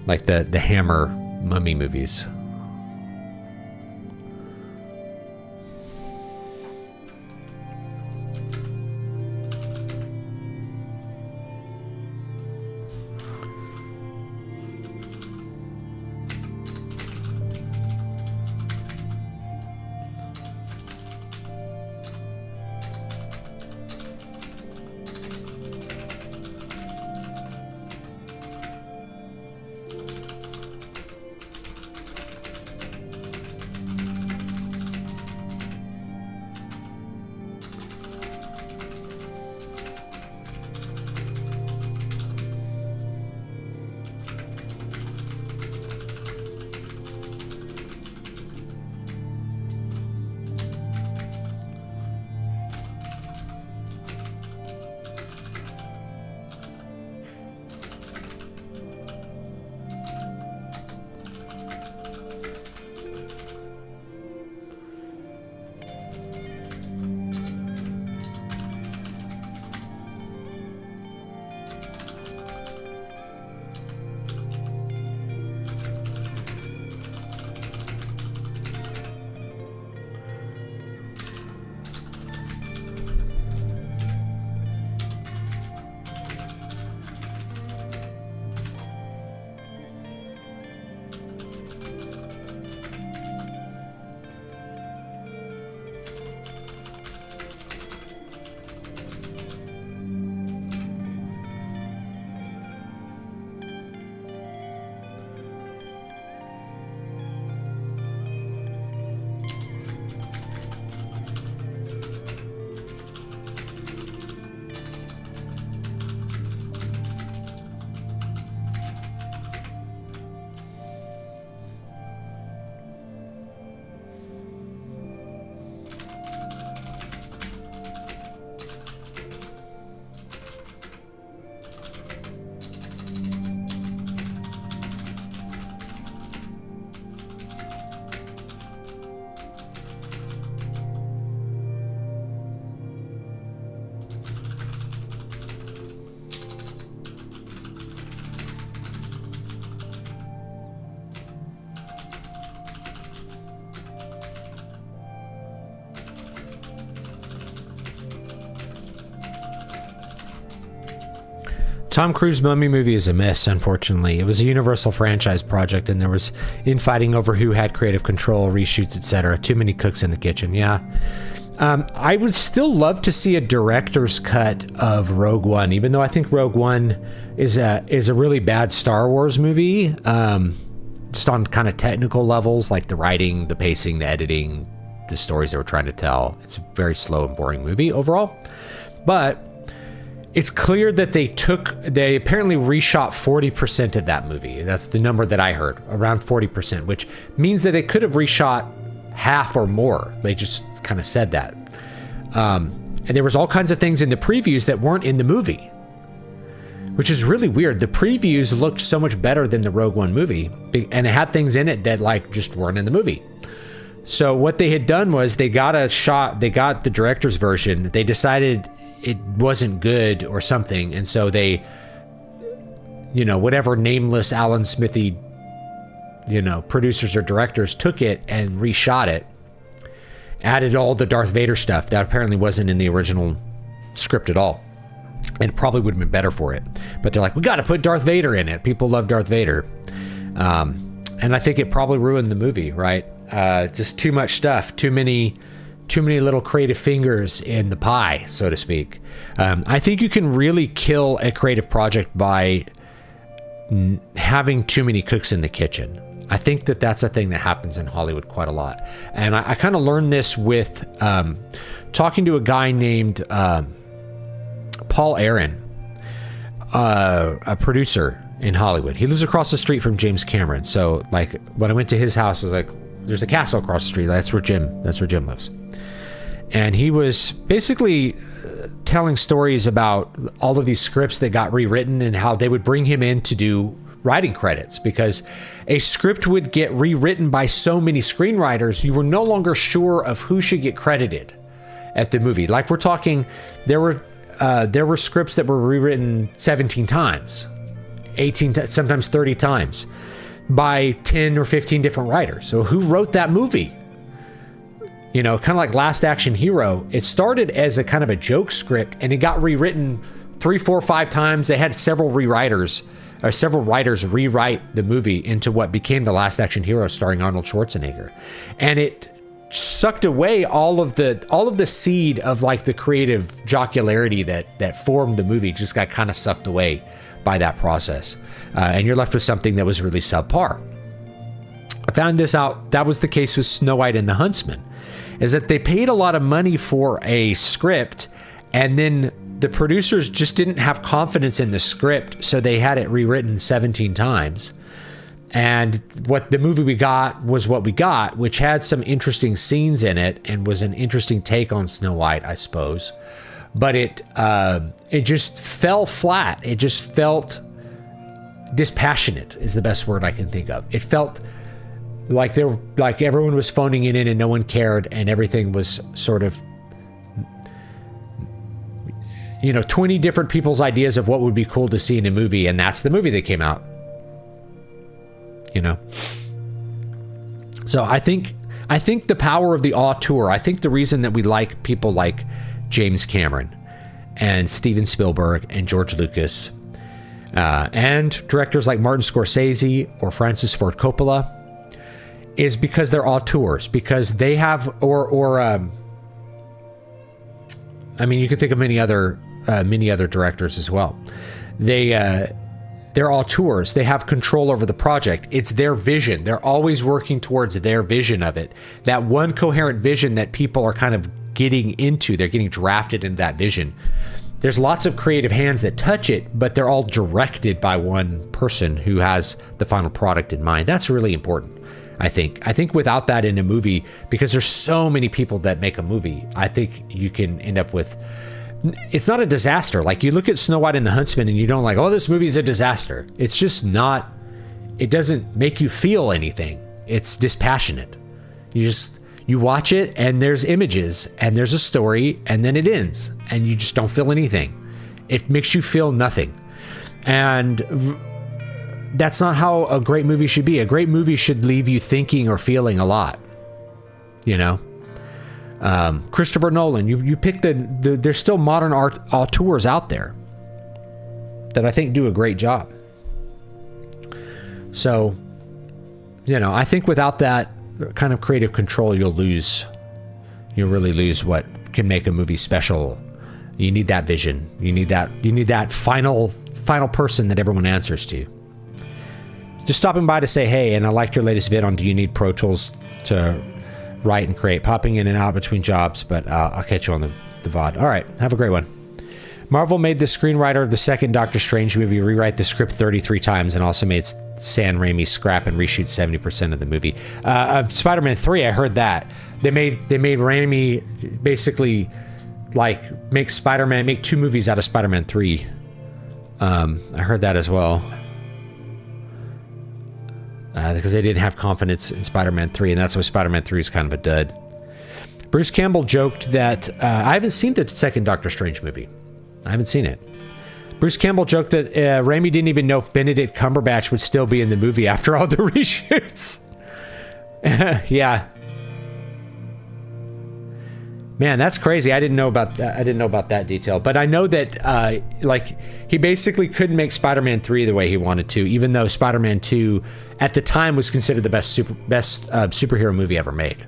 Like the Hammer Mummy movies. Tom Cruise Mummy movie is a miss, unfortunately. It was a Universal franchise project, and there was infighting over who had creative control, reshoots, etc. Too many cooks in the kitchen, yeah. I would still love to see a director's cut of Rogue One, even though I think Rogue One is a really bad Star Wars movie, just on kind of technical levels, like the writing, the pacing, the editing, the stories they were trying to tell. It's a very slow and boring movie overall. But it's clear that they apparently reshot 40% of that movie. That's the number that I heard, around 40%, which means that they could have reshot half or more. They just kind of said that. And there was all kinds of things in the previews that weren't in the movie, which is really weird. The previews looked so much better than the Rogue One movie, and it had things in it that like just weren't in the movie. So what they had done was they got the director's version. They decided it wasn't good or something, and so they, whatever nameless Alan Smithy, producers or directors took it and reshot it. added all the Darth Vader stuff that apparently wasn't in the original script at all. And it probably would have been better for it. But they're like, we got to put Darth Vader in it. People love Darth Vader. And I think it probably ruined the movie, right? Just too much stuff, too many little creative fingers in the pie, so to speak. I think you can really kill a creative project by having too many cooks in the kitchen. I think that that's a thing that happens in Hollywood quite a lot. And I kind of learned this with talking to a guy named Paul Aaron, a producer in Hollywood. He lives across the street from James Cameron. So like when I went to his house, I was like, there's a castle across the street. That's where Jim lives. And he was basically telling stories about all of these scripts that got rewritten and how they would bring him in to do writing credits, because a script would get rewritten by so many screenwriters, you were no longer sure of who should get credited at the movie. Like we're talking, there were scripts that were rewritten 17 times, 18, sometimes 30 times by 10 or 15 different writers. So who wrote that movie? You know, kind of like Last Action Hero. It started as a kind of a joke script and it got rewritten 3, 4, 5 times. They had several writers rewrite the movie into what became The Last Action Hero starring Arnold Schwarzenegger. And it sucked away all of the seed of like the creative jocularity that formed the movie. Just got kind of sucked away by that process. And you're left with something that was really subpar. I found this out. That was the case with Snow White and the Huntsman, is that they paid a lot of money for a script and then the producers just didn't have confidence in the script, so they had it rewritten 17 times. And what the movie we got was what we got, which had some interesting scenes in it and was an interesting take on Snow White, I suppose. But it just fell flat. It just felt dispassionate is the best word I can think of. It felt like everyone was phoning it in and no one cared, and everything was sort of, 20 different people's ideas of what would be cool to see in a movie, and that's the movie that came out. So I think the power of the auteur, I think the reason that we like people like James Cameron and Steven Spielberg and George Lucas and directors like Martin Scorsese or Francis Ford Coppola is because they're auteurs, because they have, you can think of many other directors as well. They're auteurs. They have control over the project. It's their vision. They're always working towards their vision of it. That one coherent vision that people are kind of getting into. They're getting drafted into that vision. There's lots of creative hands that touch it, but they're all directed by one person who has the final product in mind. That's really important, I think. I think without that in a movie, because there's so many people that make a movie, I think you can end up with, it's not a disaster. Like you look at Snow White and the Huntsman and you don't like, oh, this movie's a disaster. It's just not, it doesn't make you feel anything. It's dispassionate. You watch it and there's images and there's a story and then it ends and you just don't feel anything. It makes you feel nothing. And that's not how a great movie should be. A great movie should leave you thinking or feeling a lot, Christopher Nolan, you pick there's still modern auteurs out there that I think do a great job. So, I think without that kind of creative control, you'll really lose what can make a movie special. You need that vision. You need that final person that everyone answers to. Just stopping by to say, hey, and I liked your latest vid on do you need Pro Tools to write and create, popping in and out between jobs, but I'll catch you on the VOD. All right, have a great one. Marvel made the screenwriter of the second Doctor Strange movie rewrite the script 33 times and also made Sam Raimi scrap and reshoot 70% of the movie. Of Spider-Man 3, I heard that. They made Raimi basically make 2 movies out of Spider-Man 3. I heard that as well. Because they didn't have confidence in Spider-Man 3, and that's why Spider-Man 3 is kind of a dud. Bruce Campbell joked that I haven't seen the second Doctor Strange movie. I haven't seen it. Bruce Campbell joked that Raimi didn't even know if Benedict Cumberbatch would still be in the movie after all the reshoots. Yeah. Man, that's crazy. I didn't know about that. I didn't know about that detail. But I know that like he basically couldn't make Spider-Man 3 the way he wanted to, even though Spider-Man 2 at the time was considered the best superhero movie ever made.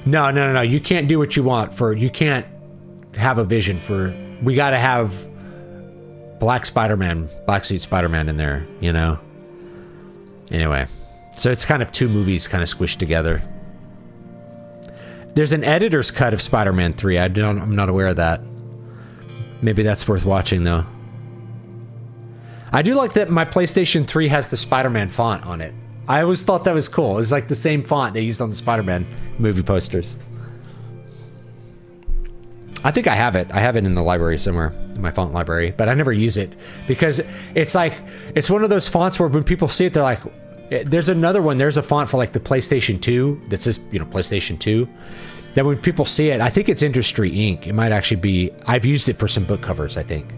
No. You can't do what you want for. You can't have a vision for. We got to have Black Spider-Man, Black Suit Spider-Man in there. You know. Anyway, so it's kind of two movies kind of squished together. There's an editor's cut of Spider-Man 3. I'm not aware of that. Maybe that's worth watching though. I do like that my PlayStation 3 has the Spider-Man font on it. I always thought that was cool. It's like the same font they used on the Spider-Man movie posters. I think I have it. I have it in the library somewhere, in my font library, but I never use it because it's like, it's one of those fonts where when people see it, they're like, there's another one. There's a font for like the PlayStation 2 that says, you know, PlayStation 2. Then when people see it, I think it's Industry Ink. It might actually be, I've used it for some book covers, I think.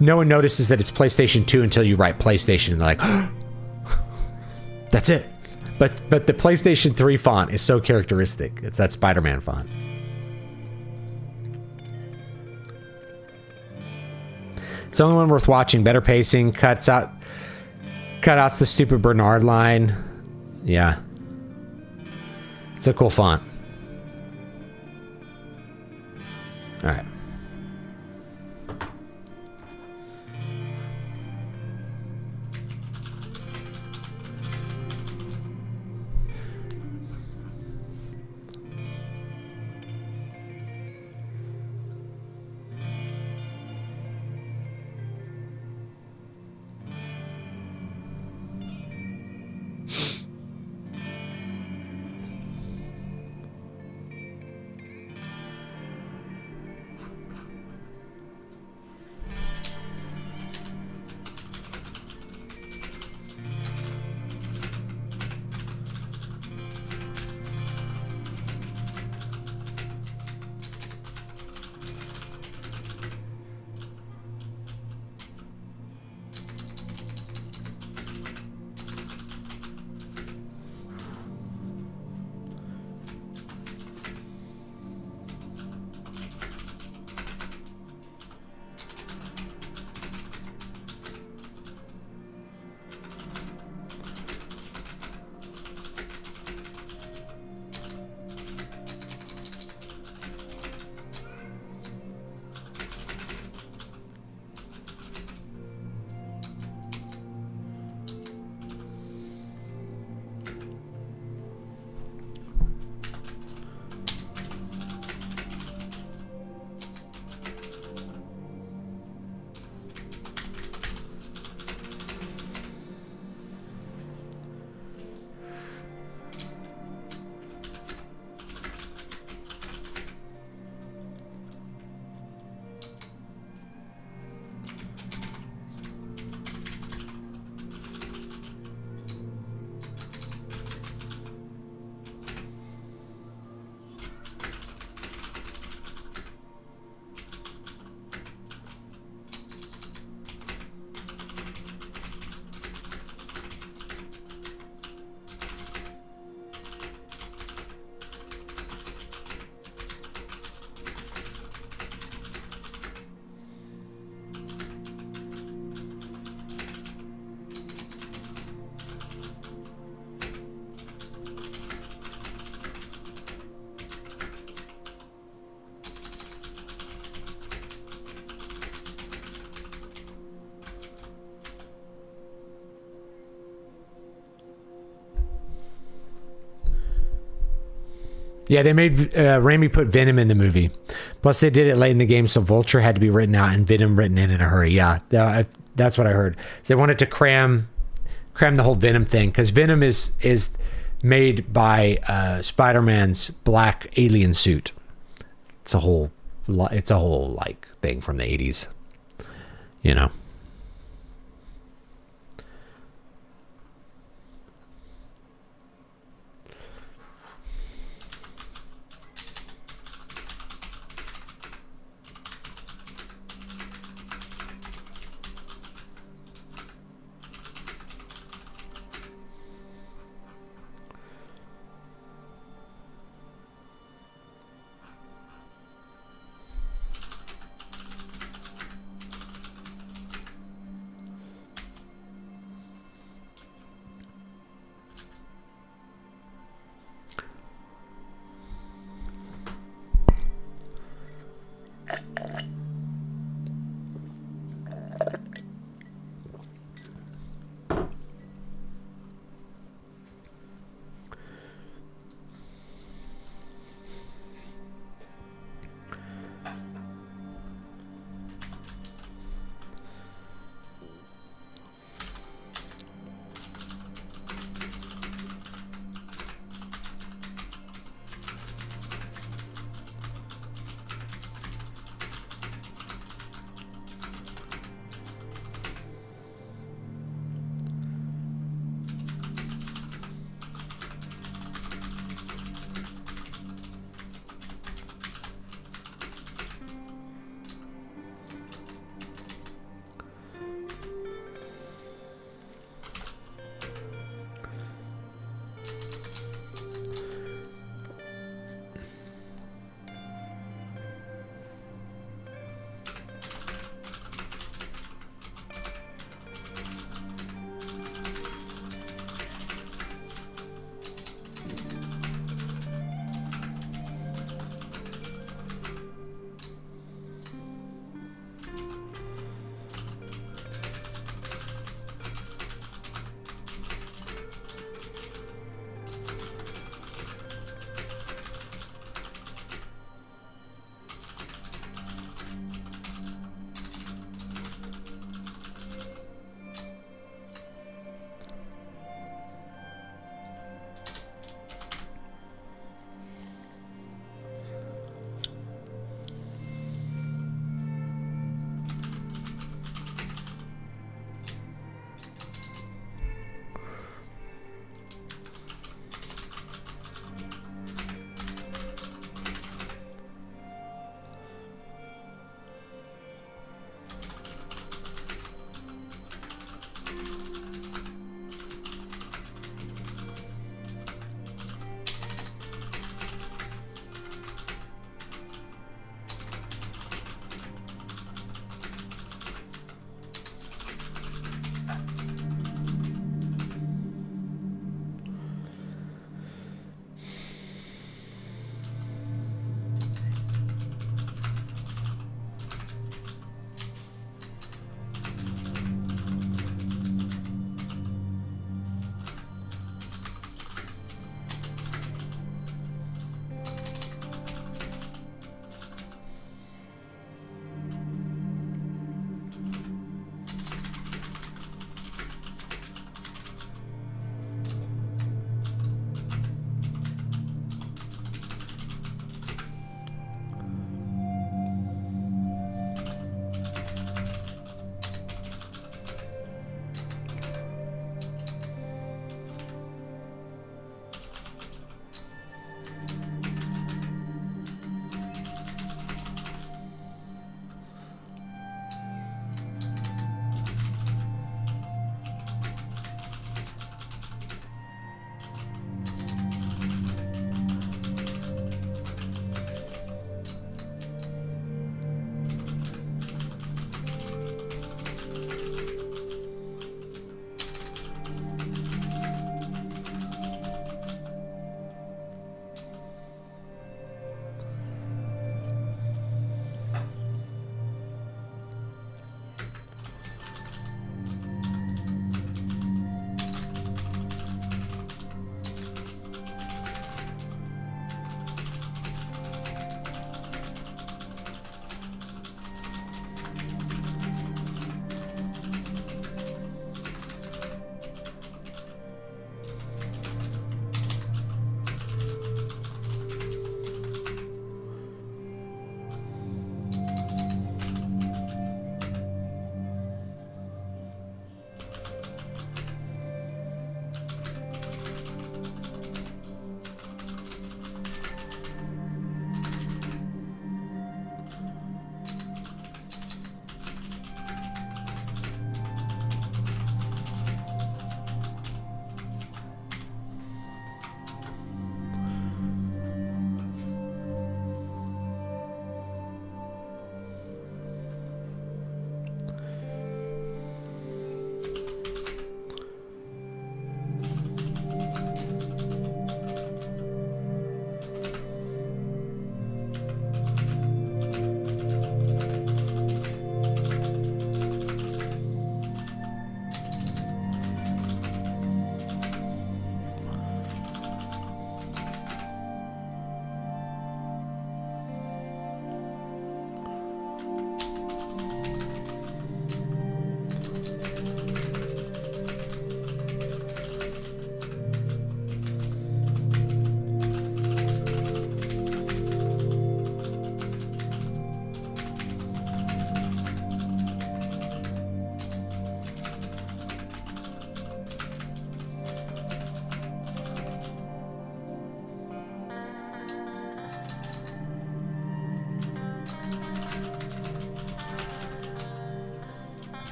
No one notices that it's PlayStation 2 until you write PlayStation and they're like, that's it. But the PlayStation 3 font is so characteristic. It's that Spider-Man font. It's the only one worth watching. Better pacing, cutouts the stupid Bernard line. Yeah. It's a cool font. All right. Yeah, they made Raimi put Venom in the movie. Plus, they did it late in the game, so Vulture had to be written out and Venom written in a hurry. Yeah, that's what I heard. So they wanted to cram the whole Venom thing because Venom is made by Spider-Man's black alien suit. It's a whole like thing from the 80s, you know.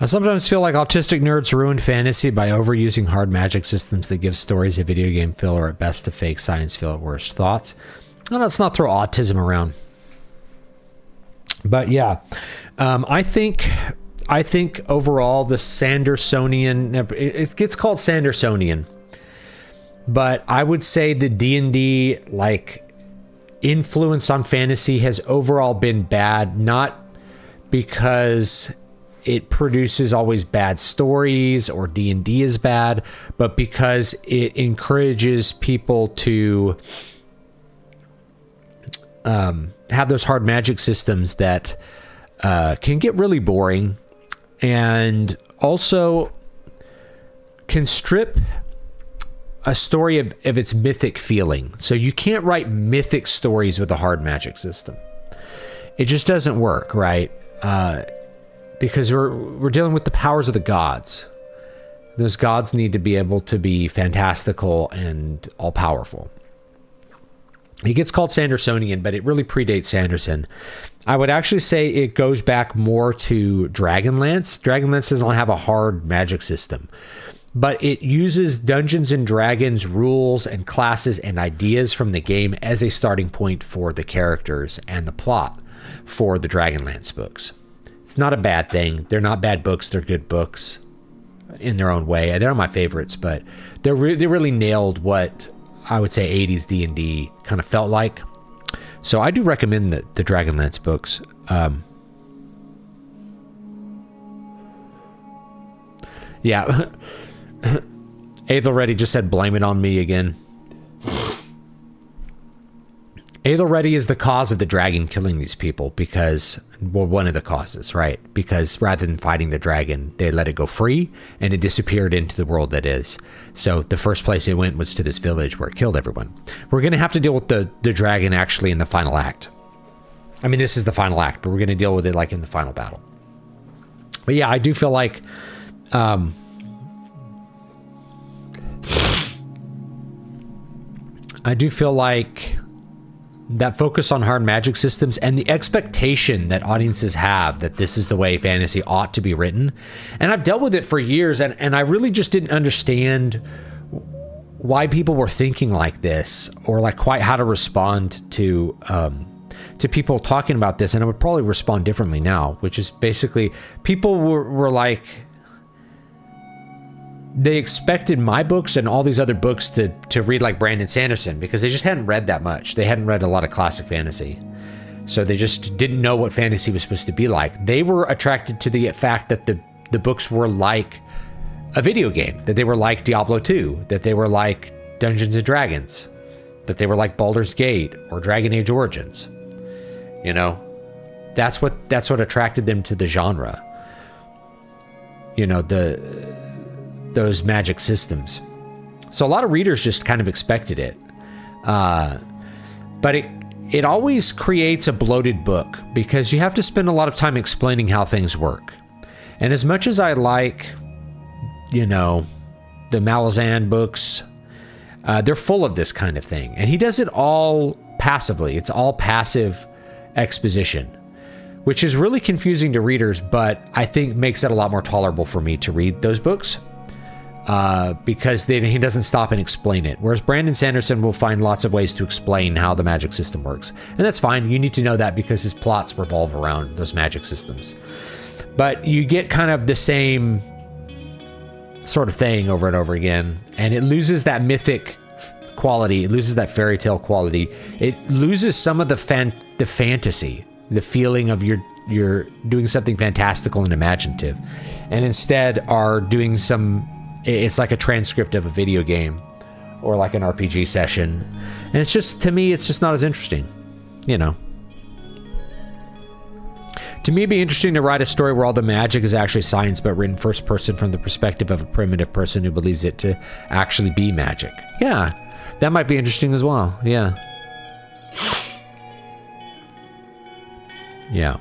I sometimes feel like autistic nerds ruin fantasy by overusing hard magic systems that give stories a video game feel, or at best a fake science feel at worst. Thoughts? Well, let's not throw autism around. But yeah, I think overall the Sandersonian, it gets called Sandersonian, but I would say the D&D like influence on fantasy has overall been bad, not because it produces always bad stories or D&D is bad, but because it encourages people to have those hard magic systems that can get really boring, and also can strip a story of its mythic feeling. So you can't write mythic stories with a hard magic system. It just doesn't work, right? Because we're dealing with the powers of the gods. Those gods need to be able to be fantastical and all-powerful. It gets called Sandersonian, but it really predates Sanderson. I would actually say it goes back more to Dragonlance. Dragonlance doesn't have a hard magic system, but it uses Dungeons and Dragons rules and classes and ideas from the game as a starting point for the characters and the plot for the Dragonlance books. It's not a bad thing. They're not bad books. They're good books in their own way. They're my favorites, but they really nailed what I would say 80s D&D kind of felt like. So I do recommend the Dragonlance books. Yeah. Aethelready just said, blame it on me again. Aethelready is the cause of the dragon killing these people because, well, one of the causes, right? Because rather than fighting the dragon, they let it go free and it disappeared into the world that is. So the first place it went was to this village where it killed everyone. We're going to have to deal with the dragon actually in the final act. I mean, this is the final act, but we're going to deal with it like in the final battle. But yeah, I do feel like that focus on hard magic systems and the expectation that audiences have that this is the way fantasy ought to be written. And I've dealt with it for years, and I really just didn't understand why people were thinking like this, or like quite how to respond to people talking about this. And I would probably respond differently now, which is basically people were like, they expected my books and all these other books to read like Brandon Sanderson because they just hadn't read that much. They hadn't read a lot of classic fantasy. So they just didn't know what fantasy was supposed to be like. They were attracted to the fact that the books were like a video game, that they were like Diablo 2, that they were like Dungeons and Dragons, that they were like Baldur's Gate or Dragon Age Origins. You know, that's what attracted them to the genre. You know, those magic systems. So a lot of readers just kind of expected it. But it always creates a bloated book because you have to spend a lot of time explaining how things work. And as much as I like, you know, the Malazan books, they're full of this kind of thing. And he does it all passively. It's all passive exposition, which is really confusing to readers, but I think makes it a lot more tolerable for me to read those books. Because he doesn't stop and explain it. Whereas Brandon Sanderson will find lots of ways to explain how the magic system works. And that's fine. You need to know that because his plots revolve around those magic systems. But you get kind of the same sort of thing over and over again. And it loses that mythic quality. It loses that fairy tale quality. It loses some of the fantasy, the feeling of you're doing something fantastical and imaginative. And instead are doing it's like a transcript of a video game or like an RPG session. And it's just, to me, it's just not as interesting, you know. To me, it'd be interesting to write a story where all the magic is actually science, but written first person from the perspective of a primitive person who believes it to actually be magic. Yeah, that might be interesting as well. Yeah. Yeah.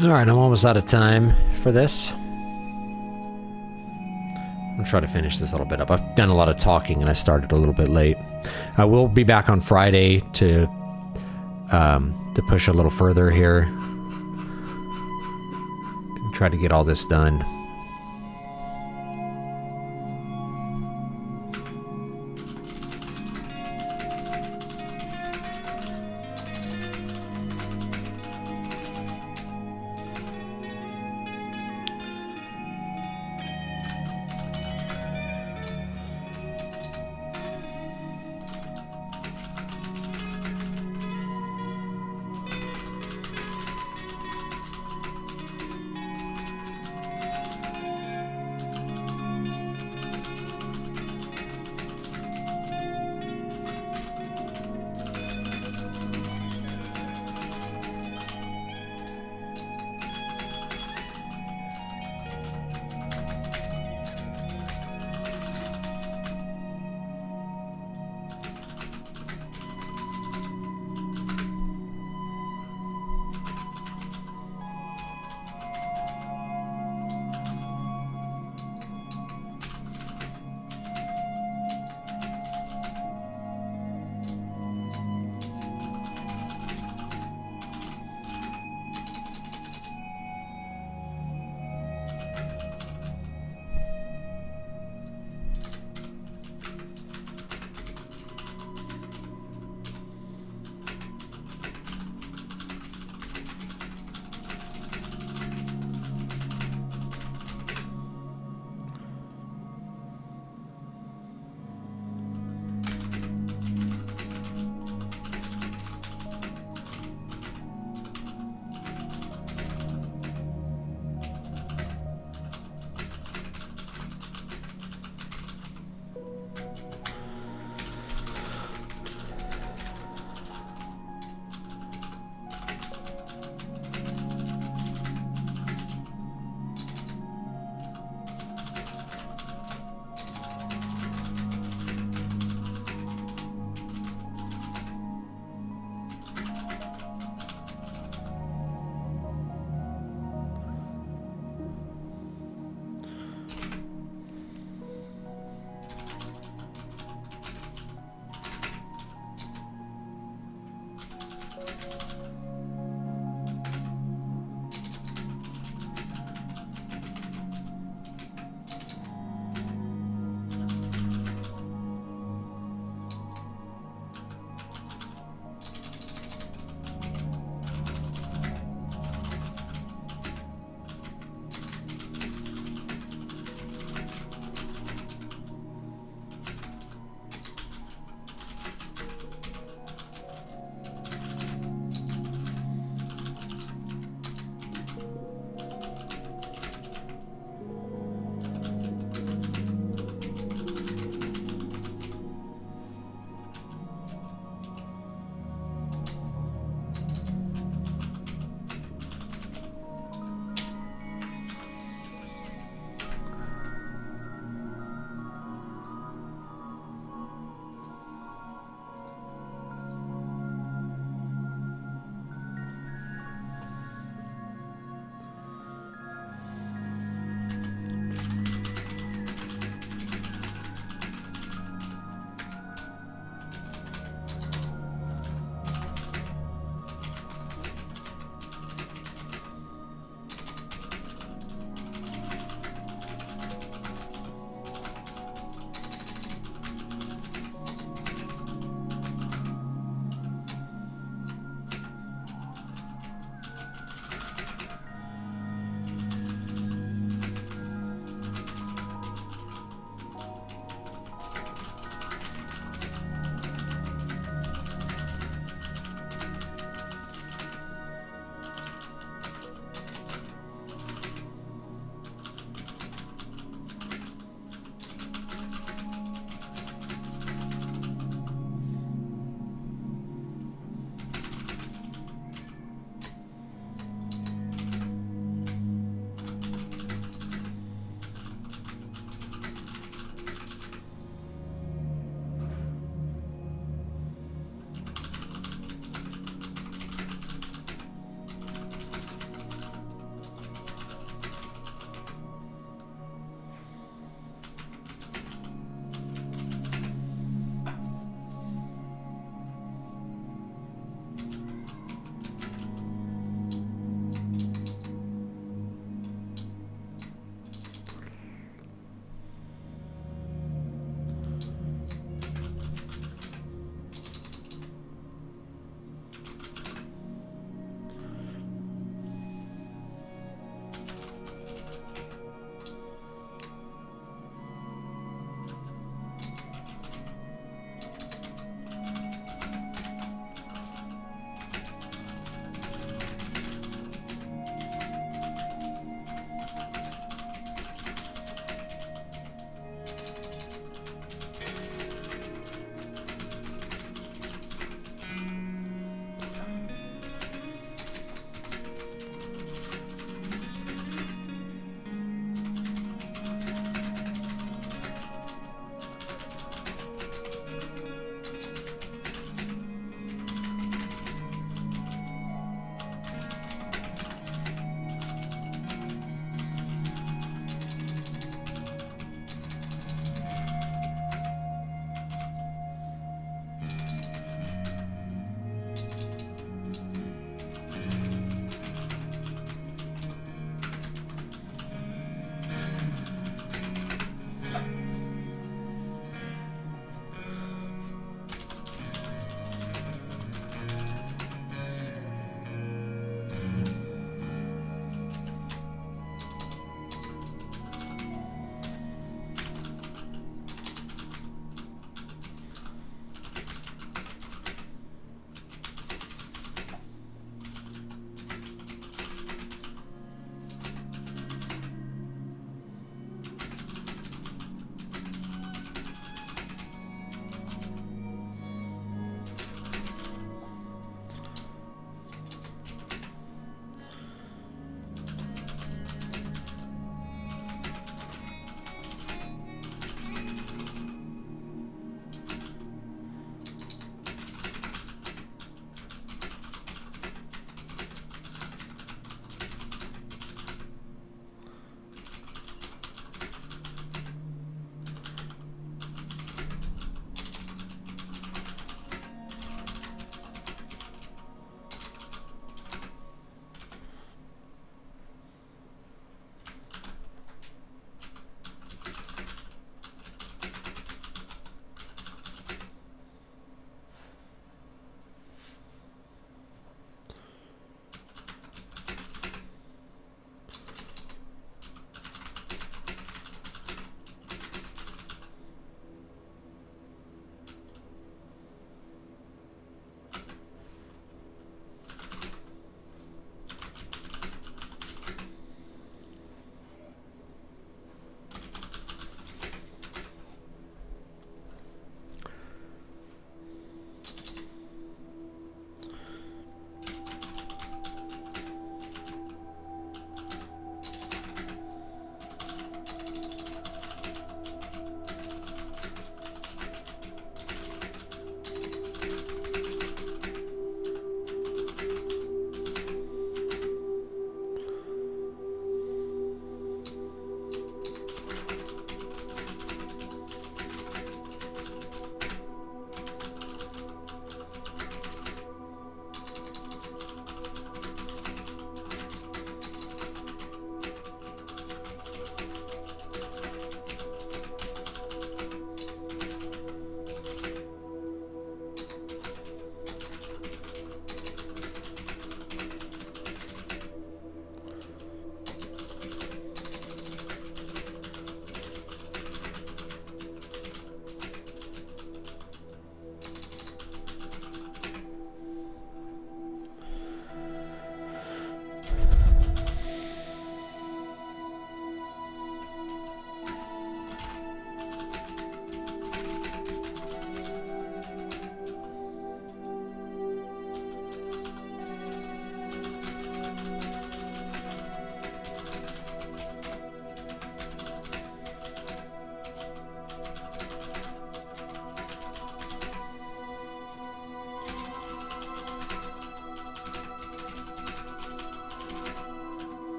Alright, I'm almost out of time for this. I'm trying to finish this a little bit up. I've done a lot of talking and I started a little bit late. I will be back on Friday to push a little further here. And try to get all this done.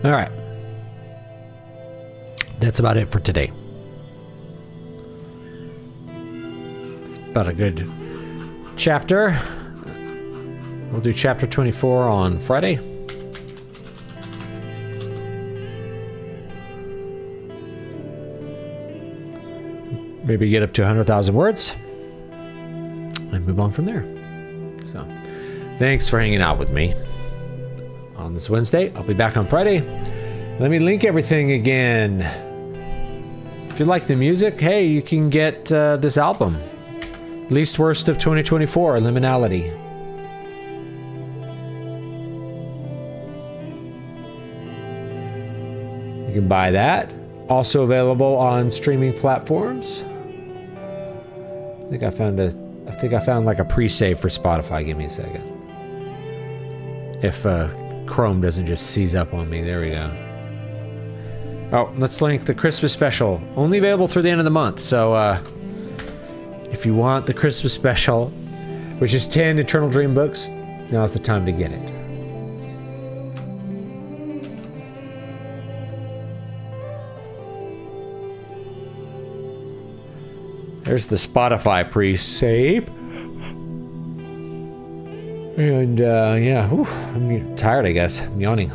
All right. That's about it for today. It's about a good chapter. We'll do chapter 24 on Friday. Maybe get up to 100,000 words and move on from there. So, thanks for hanging out with me on this Wednesday. I'll be back on Friday. Let me link everything again. If you like the music, hey, you can get this album, Least Worst of 2024, Liminality. You can buy that. Also available on streaming platforms. I think I found like a pre-save for Spotify. Give me a second. If Chrome doesn't just seize up on me. There we go. Oh, let's link the Christmas special. Only available through the end of the month. So if you want the Christmas special, which is 10 Eternal Dream books, now's the time to get it. There's the Spotify pre-save. And yeah, whew, I'm tired, I guess. I'm yawning.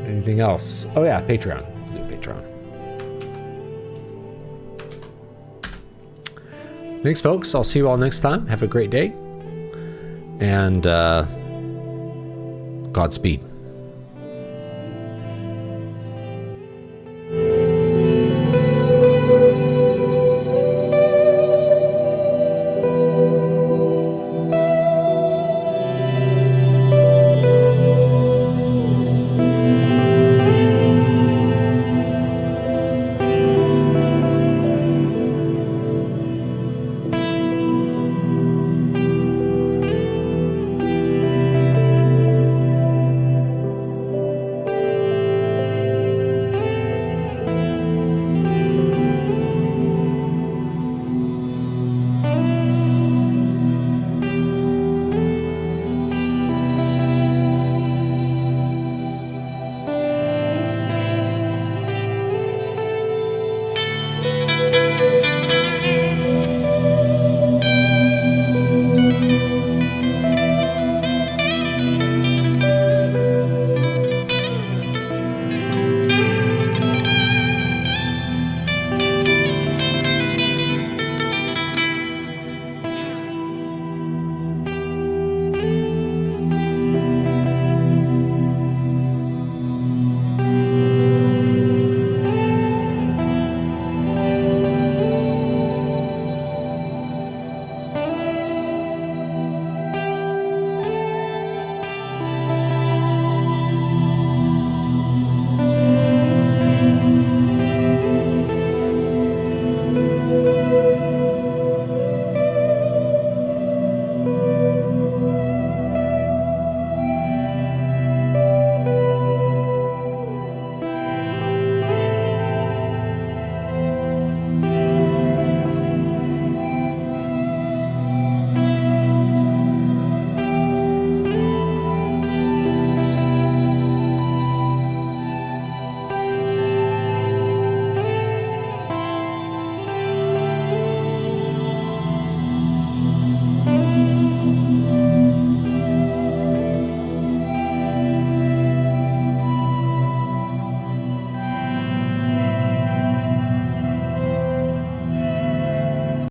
Anything else? Oh yeah, Patreon. Do Patreon. Thanks, folks. I'll see you all next time. Have a great day. And Godspeed.